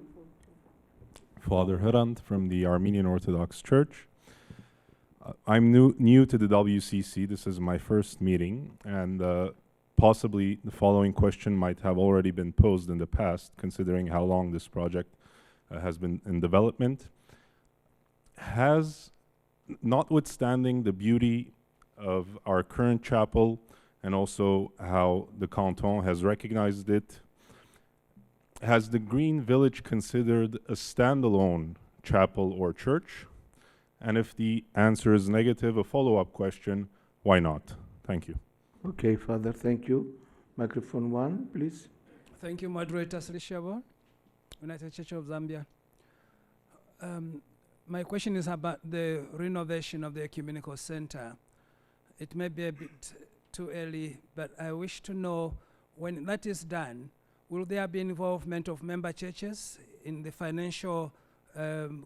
Father Hrant from the Armenian Orthodox Church. I'm new to the WCC. This is my first meeting, and possibly the following question might have already been posed in the past, considering how long this project has been in development. Notwithstanding the beauty of our current chapel and also how the canton has recognized it, has the Green Village considered a standalone chapel or church? And if the answer is negative, a follow-up question, why not? Thank you. Okay, Father, thank you. Microphone 1, please. Thank you, Moderator Srishabo, United Church of Zambia. My question is about the renovation of the Ecumenical Center. It may be a bit too early, but I wish to know, when that is done, will there be involvement of member churches in the financial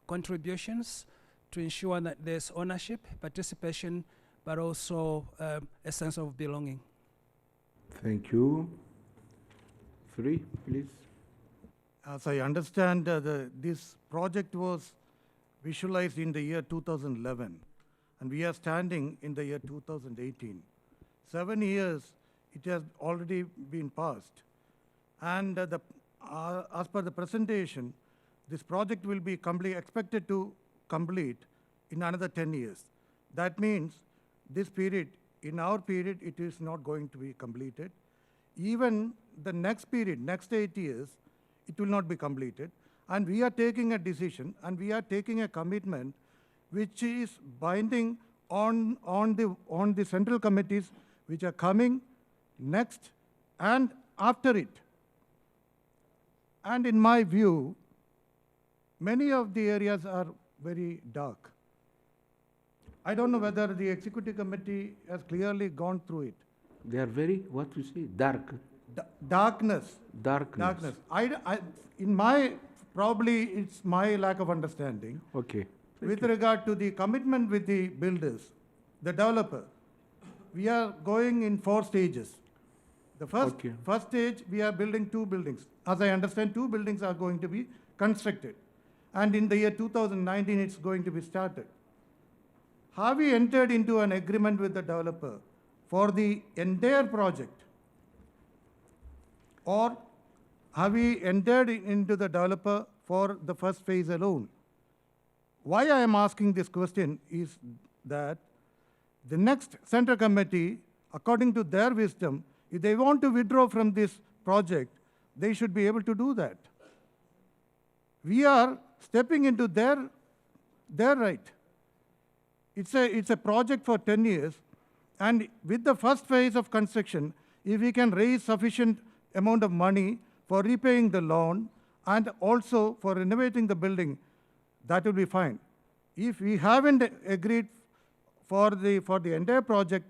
contributions to ensure that there's ownership, participation, but also a sense of belonging? Thank you. 3, please. As I understand, this project was visualized in the year 2011, and we are standing in the year 2018. 7 years, it has already been passed. And as per the presentation, this project will be expected to complete in another 10 years. That means this period, in our period, it is not going to be completed. Even the next period, next 8 years, it will not be completed. And we are taking a decision, and we are taking a commitment which is binding on the central committees which are coming next and after it. And in my view, many of the areas are very dark. I don't know whether the executive committee has clearly gone through it. They are very, what you say, dark. Darkness. Darkness. Probably it's my lack of understanding. Okay. With regard to the commitment with the builders, the developer, we are going in 4 stages. The first stage, we are building 2 buildings. As I understand, 2 buildings are going to be constructed. And in the year 2019, it's going to be started. Have we entered into an agreement with the developer for the entire project? Or have we entered into the developer for the first phase alone? Why I am asking this question is that the next Central Committee, according to their wisdom, if they want to withdraw from this project, they should be able to do that. We are stepping into their right. It's a project for 10 years, and with the first phase of construction, if we can raise sufficient amount of money for repaying the loan and also for renovating the building, that will be fine. If we haven't agreed for the entire project,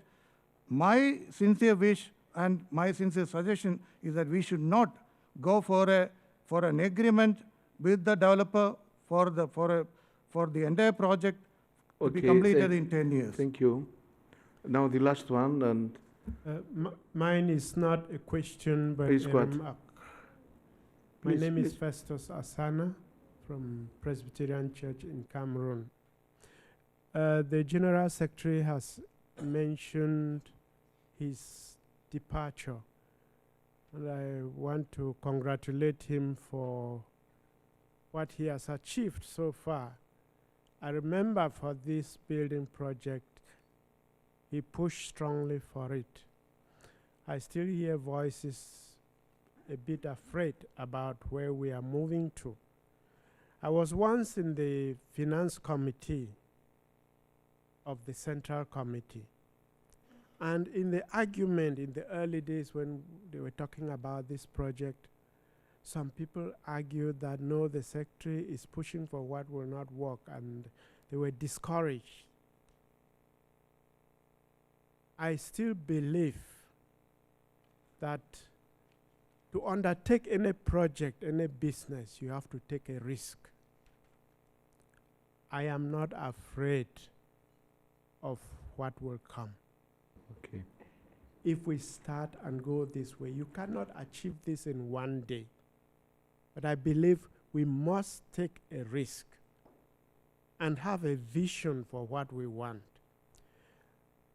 my sincere wish and my sincere suggestion is that we should not go for an agreement with the developer for the entire project to be completed in 10 years. Thank you. Now the last one, and mine is not a question but a remark. My name is Festus Asana from Presbyterian Church in Cameroon. The General Secretary has mentioned his departure, and I want to congratulate him for what he has achieved so far. I remember for this building project, he pushed strongly for it. I still hear voices a bit afraid about where we are moving to. I was once in the Finance Committee of the Central Committee. And in the argument in the early days when they were talking about this project, some people argued that no, the Secretary is pushing for what will not work, and they were discouraged. I still believe that to undertake any project, any business, you have to take a risk. I am not afraid of what will come. Okay. If we start and go this way, you cannot achieve this in one day. But I believe we must take a risk and have a vision for what we want.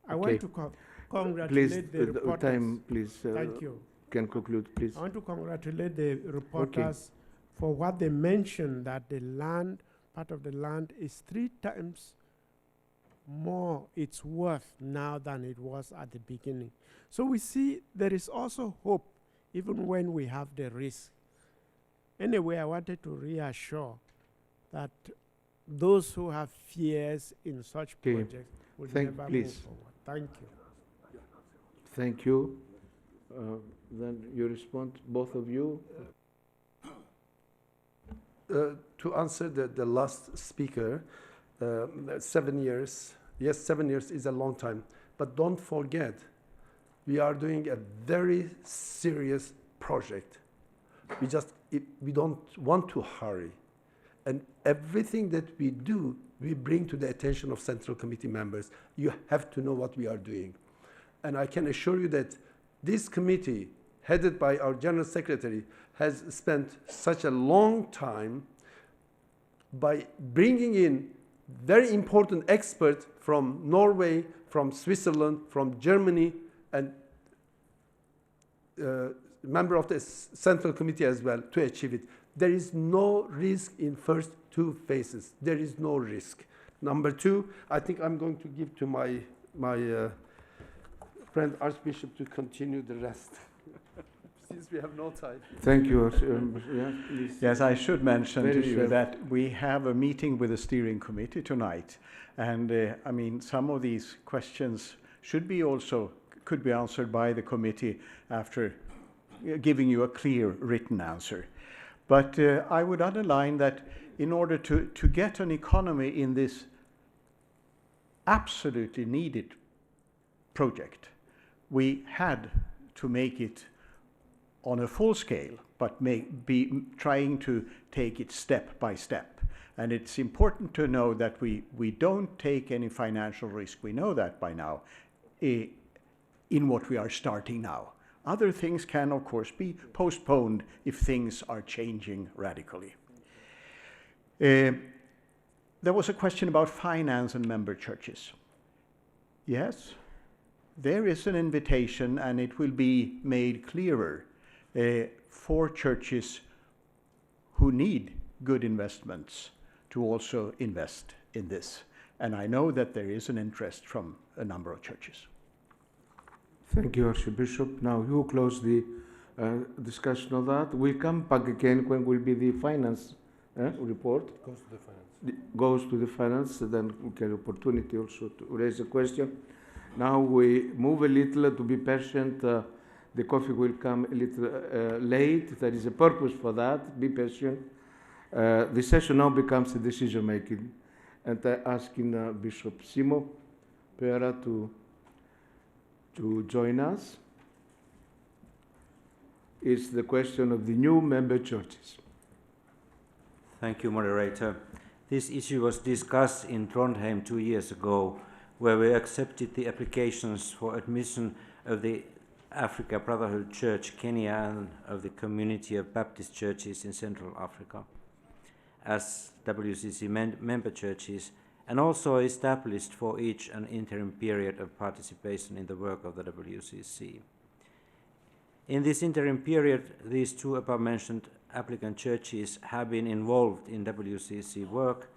I want to congratulate the reporters. Time, please. Thank you. Can conclude, please. I want to congratulate the reporters for what they mentioned, that the land, part of the land is 3 times more its worth now than it was at the beginning. So we see there is also hope even when we have the risk. Anyway, I wanted to reassure that those who have fears in such Okay. projects would never move please. forward. Thank you. Thank you. Then you respond, both of you. To answer the last speaker, 7 years, yes, 7 years is a long time, but don't forget, we are doing a very serious project. We don't want to hurry. And everything that we do, we bring to the attention of Central Committee members. You have to know what we are doing. And I can assure you that this committee, headed by our General Secretary, has spent such a long time by bringing in very important experts from Norway, from Switzerland, from Germany, and member of the Central Committee as well to achieve it. There is no risk in first 2 phases. There is no risk. Number 2, I think I'm going to give to my friend Archbishop to continue the rest, since we have no time. Thank you. Yeah, please. Yes, I should mention Very to you short. that we have a meeting with the steering committee tonight. And I mean, some of these questions could be answered by the committee after giving you a clear written answer. But I would underline that in order to get an economy in this absolutely needed project, we had to make it on a full scale, but be trying to take it step by step. And it's important to know that we don't take any financial risk. We know that by now in what we are starting now. Other things can, of course, be postponed if things are changing radically. There was a question about finance and member churches. Yes, there is an invitation, and it will be made clearer for churches who need good investments to also invest in this. And I know that there is an interest from a number of churches. Thank you, Archbishop. Now you close the discussion of that. We'll come back again when will be the finance report. Goes to the finance. Goes to the finance, then we get opportunity also to raise a question. Now we move a little to be patient. The coffee will come a little late. There is a purpose for that. Be patient. The session now becomes a decision making, and I'm asking Bishop Simo Pereira to join us. Is the question of the new member churches. Thank you, moderator. This issue was discussed in Trondheim 2 years ago, where we accepted the applications for admission of the Africa Brotherhood Church, Kenya, and of the Community of Baptist Churches in Central Africa as WCC member churches, and also established for each an interim period of participation in the work of the WCC. In this interim period, these 2 above-mentioned applicant churches have been involved in WCC work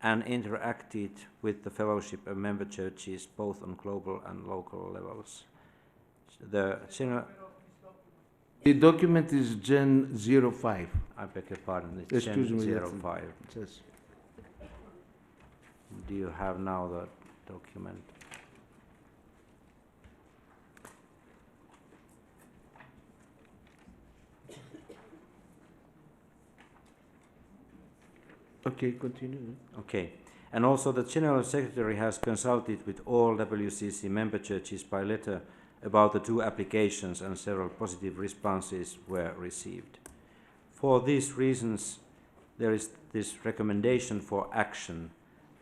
and interacted with the fellowship of member churches both on global and local levels. The document is Gen 05. I beg your pardon, it's Gen 05. Yes. Do you have now the document? Okay, continue. Okay. And also the General Secretary has consulted with all WCC member churches by letter about the 2 applications, and several positive responses were received. For these reasons, there is this recommendation for action.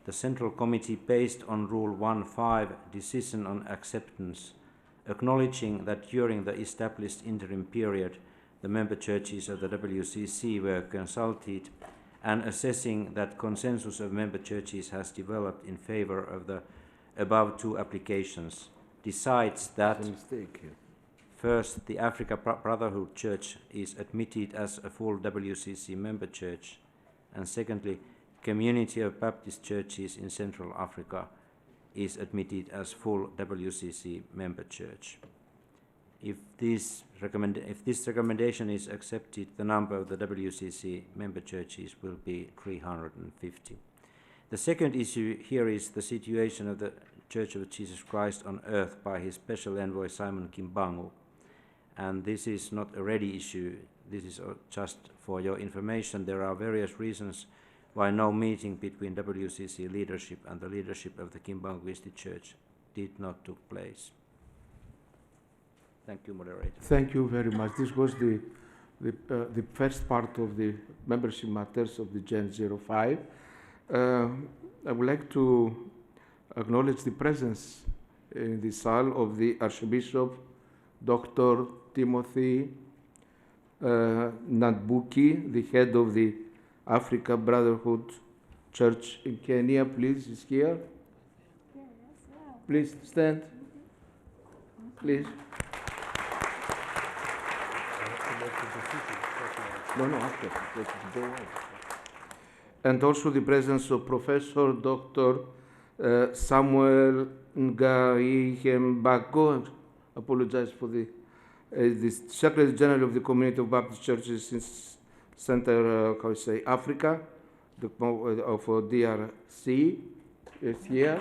The Central Committee, based on Rule 1.5, Decision on Acceptance, acknowledging that during the established interim period, the member churches of the WCC were consulted, and assessing that consensus of member churches has developed in favor of the above 2 applications, decides that first, the Africa Brotherhood Church is admitted as a full WCC member church, and secondly, Community of Baptist Churches in Central Africa is admitted as full WCC member church. If this recommendation is accepted, the number of the WCC member churches will be 350. The second issue here is the situation of the Church of Jesus Christ on earth by his special envoy Simon Kimbangu. And this is not a ready issue. This is just for your information. There are various reasons why no meeting between WCC leadership and the leadership of the Kimbanguisti Church did not take place. Thank you, Moderator. Thank you very much. This was the first part of the membership matters of the Gen 05. I would like to acknowledge the presence in the saal of the Archbishop Dr. Timothy Nadbuki, the head of the Africa Brotherhood Church in Kenya. Please, is here. Please stand. Please. No, after. Let's go on. And also the presence of Professor Dr. Samuel Ngaihembago, apologize for the Secretary General of the Community of Baptist Churches in Center, Africa, of DRC, is here.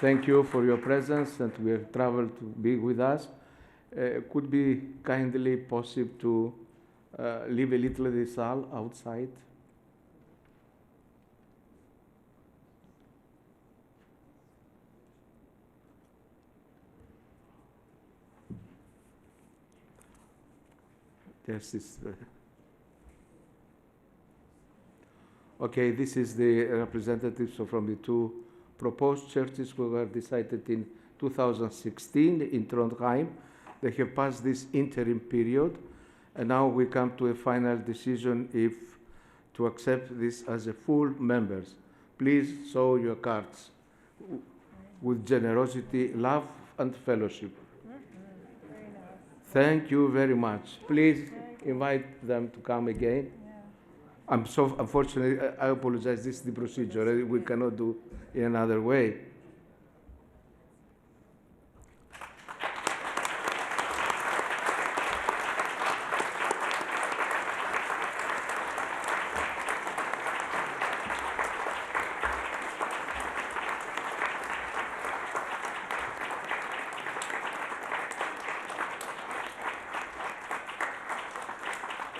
Thank you for your presence, and we have traveled to be with us. Could be kindly possible to leave a little of the saal outside? Yes, okay, this is the representatives from the two proposed churches who were decided in 2016 in Trondheim. They have passed this interim period, and now we come to a final decision if to accept this as a full members. Please show your cards with generosity, love, and fellowship. Thank you very much. Please invite them to come again. I'm so unfortunately, I apologize. This is the procedure. We cannot do in another way.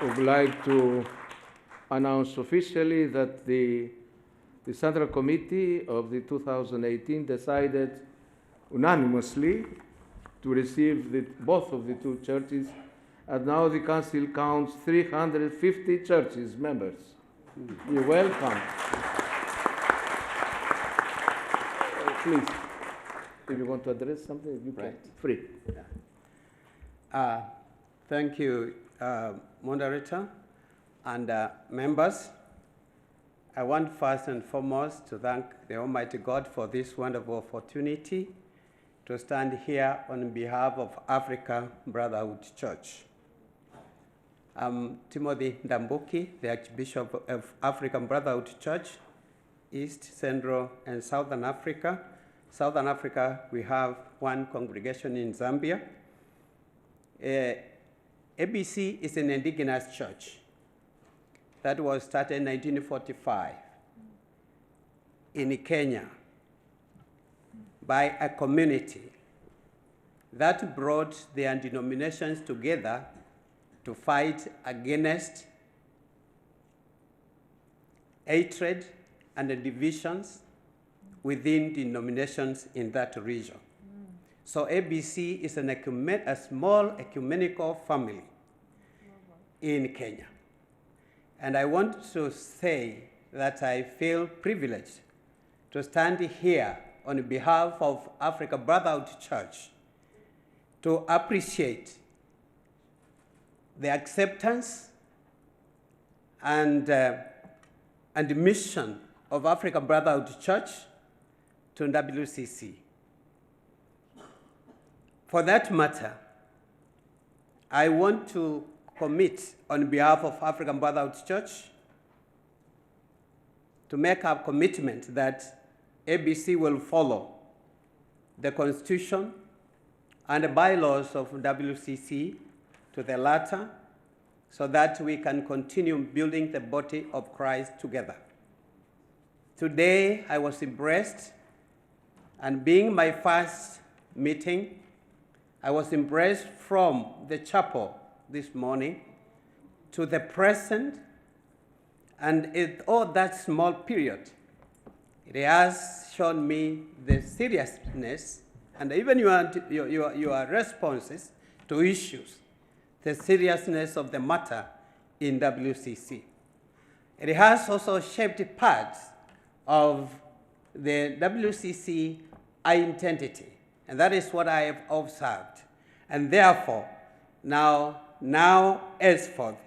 I would like to announce officially that the Central Committee of the 2018 decided unanimously to receive both of the two churches, and now the Council counts 350 churches members. You're welcome. Please, if you want to address something, you can. Free. Thank you, Moderator and members. I want first and foremost to thank the Almighty God for this wonderful opportunity to stand here on behalf of Africa Brotherhood Church. I'm Timothy Ndambuki, the Archbishop of African Brotherhood Church, East, Central, and Southern Africa. Southern Africa, we have one congregation in Zambia. ABC is an indigenous church that was started in 1945 in Kenya by a community that brought their denominations together to fight against hatred and the divisions within denominations in that region. So ABC is a small ecumenical family in Kenya. And I want to say that I feel privileged to stand here on behalf of Africa Brotherhood Church to appreciate the acceptance and mission of Africa Brotherhood Church to WCC. For that matter, I want to commit on behalf of African Brotherhood Church to make a commitment that ABC will follow the Constitution and the bylaws of WCC to the letter, so that we can continue building the body of Christ together. Today, I was impressed, and being my first meeting, I was impressed from the chapel this morning to the present, and all that small period, it has shown me the seriousness and even your responses to issues, the seriousness of the matter in WCC. It has also shaped parts of the WCC identity, and that is what I have observed. And therefore, now henceforth,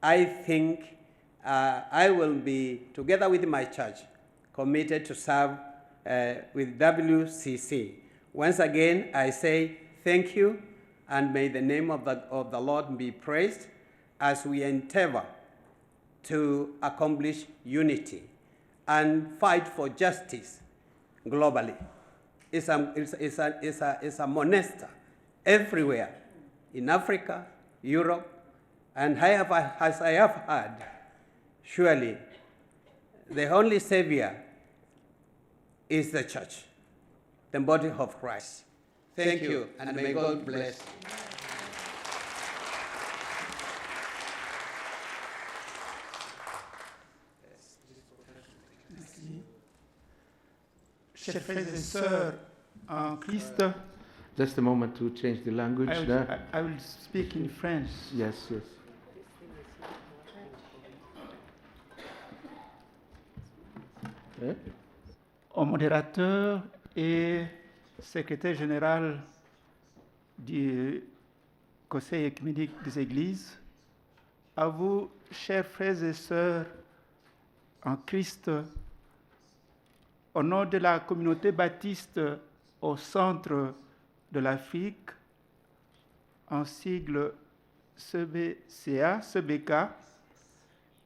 I think I will be, together with my church, committed to serve with WCC. Once again, I say thank you, and may the name of the Lord be praised as we endeavor to accomplish unity and fight for justice globally. It's a monster everywhere in Africa, Europe, and as I have heard, surely the only savior is the church, the body of Christ. Thank you, and may God bless. Chers frères et sœurs en Christ, just a moment to change the language. I will speak in French. Yes, yes. Au modérateur et secrétaire général du Conseil œcuménique des Églises, à vous, chers frères et sœurs en Christ, au nom de la communauté baptiste au centre de l'Afrique, en sigle CBK,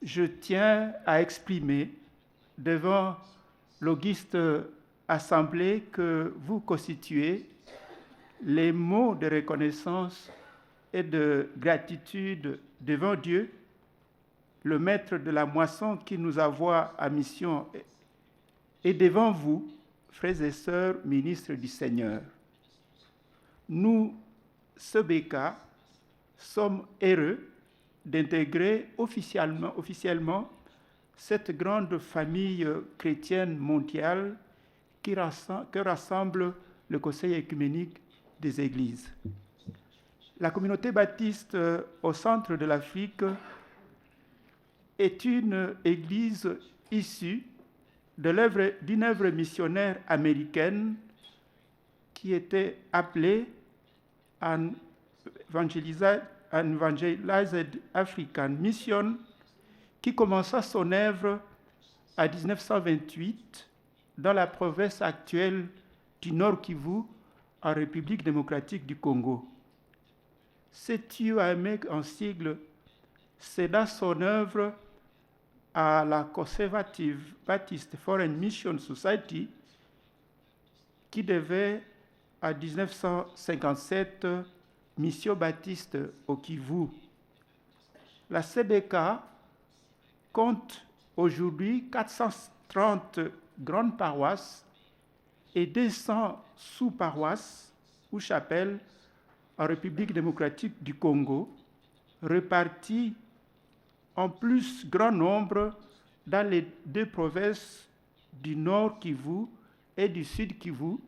je tiens à exprimer devant l'auguste assemblée que vous constituez les mots de reconnaissance et de gratitude devant Dieu, le maître de la moisson qui nous envoie à mission, et devant vous, frères et sœurs, ministres du Seigneur. Nous, CBK, sommes heureux d'intégrer officiellement cette grande famille chrétienne mondiale que rassemble le Conseil œcuménique des Églises. La communauté baptiste au centre de l'Afrique est une église issue d'une œuvre missionnaire américaine qui était appelée An Evangelized African Mission, qui commença son œuvre en 1928 dans la province actuelle du Nord Kivu, en République démocratique du Congo. Cette UAM en sigle céda son œuvre à la Conservative Baptist Foreign Mission Society, qui devait en 1957 Mission Baptiste au Kivu. La CBK compte aujourd'hui 430 grandes paroisses et 200 sous-paroisses ou chapelles en République démocratique du Congo, réparties en plus grand nombre dans les deux provinces du Nord Kivu et du Sud Kivu,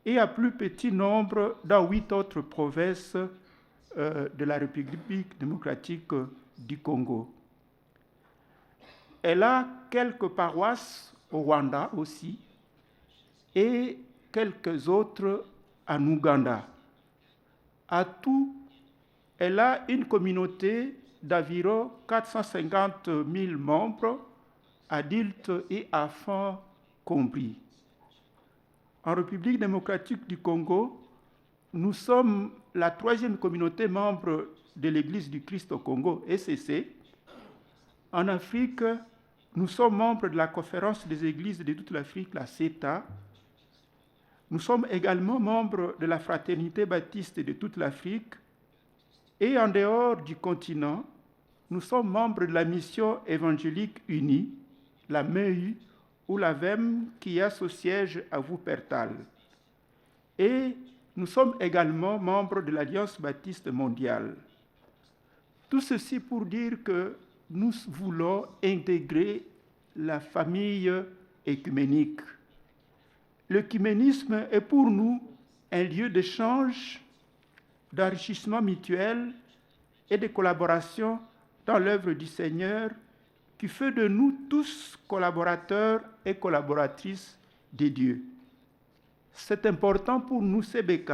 et à plus petit nombre dans 8 autres provinces de la République démocratique du Congo. Elle a quelques paroisses au Rwanda aussi, et quelques autres en Ouganda. À tout, elle a une communauté d'environ 450 000 membres, adultes et enfants compris. En République démocratique du Congo, nous sommes la 3e communauté membre de l'Église du Christ au Congo, ECC. En Afrique, nous sommes membres de la Conférence des Églises de toute l'Afrique, la CETA. Nous sommes également membres de la Fraternité baptiste de toute l'Afrique. Et en dehors du continent, nous sommes membres de la mission évangélique unie, la MEU, ou la VEM, qui a son siège à Wuppertal. Et nous sommes également membres de l'Alliance baptiste mondiale. Tout ceci pour dire que nous voulons intégrer la famille écuménique. L'œcuménisme est pour nous un lieu d'échange, d'enrichissement mutuel et de collaboration dans l'œuvre du Seigneur qui fait de nous tous collaborateurs et collaboratrices de Dieu. C'est important pour nous, CBK,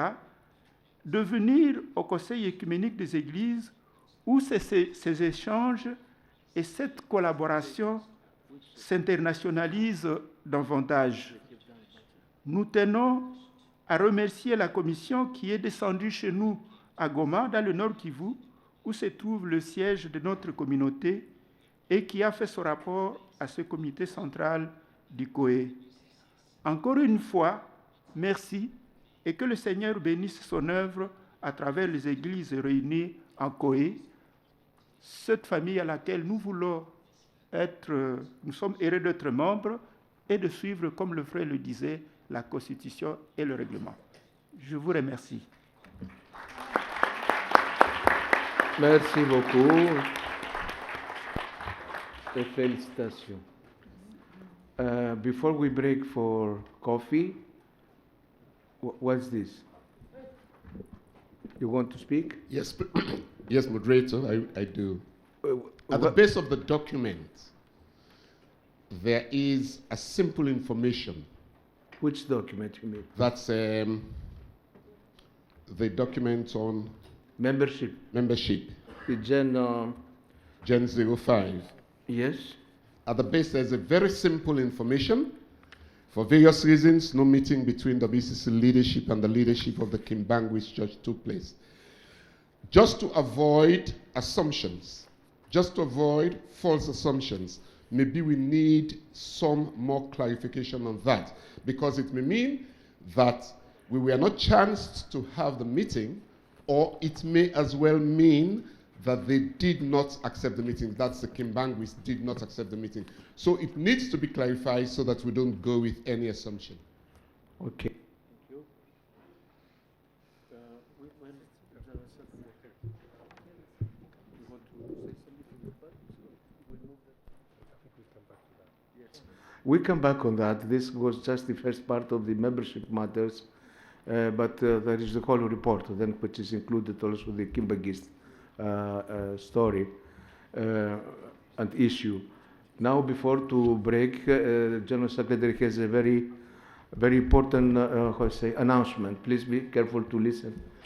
de venir au Conseil œcuménique des Églises où ces échanges et cette collaboration s'internationalisent davantage. Nous tenons à remercier la commission qui est descendue chez nous à Goma, dans le Nord Kivu, où se trouve le siège de notre communauté et qui a fait son rapport à ce comité central du COE. Encore une fois, merci et que le Seigneur bénisse son œuvre à travers les églises réunies en COE, cette famille à laquelle nous voulons être, nous sommes heureux d'être membres et de suivre, comme le frère le disait, la Constitution et le règlement. Je vous remercie. Merci beaucoup. Et félicitations. Before we break for coffee, what's this? You want to speak? Yes, yes, moderator, I do. At the base of the document, there is a simple information. Which document you mean? That's the document on membership. Membership. The Gen 05. Yes. At the base, there's a very simple information. For various reasons, no meeting between WCC leadership and the leadership of the Kimbangwis Church took place. Just to avoid assumptions, just to avoid false assumptions, maybe we need some more clarification on that, because it may mean that we were not chanced to have the meeting, or it may as well mean that they did not accept the meeting. That's the Kimbangwis did not accept the meeting. So it needs to be clarified so that we don't go with any assumption. Okay. We come back on that. This was just the first part of the membership matters, but there is the whole report, then, which is included also the Kimbangist story and issue. Now, before to break, General Secretary has a very important announcement. Please be careful to listen.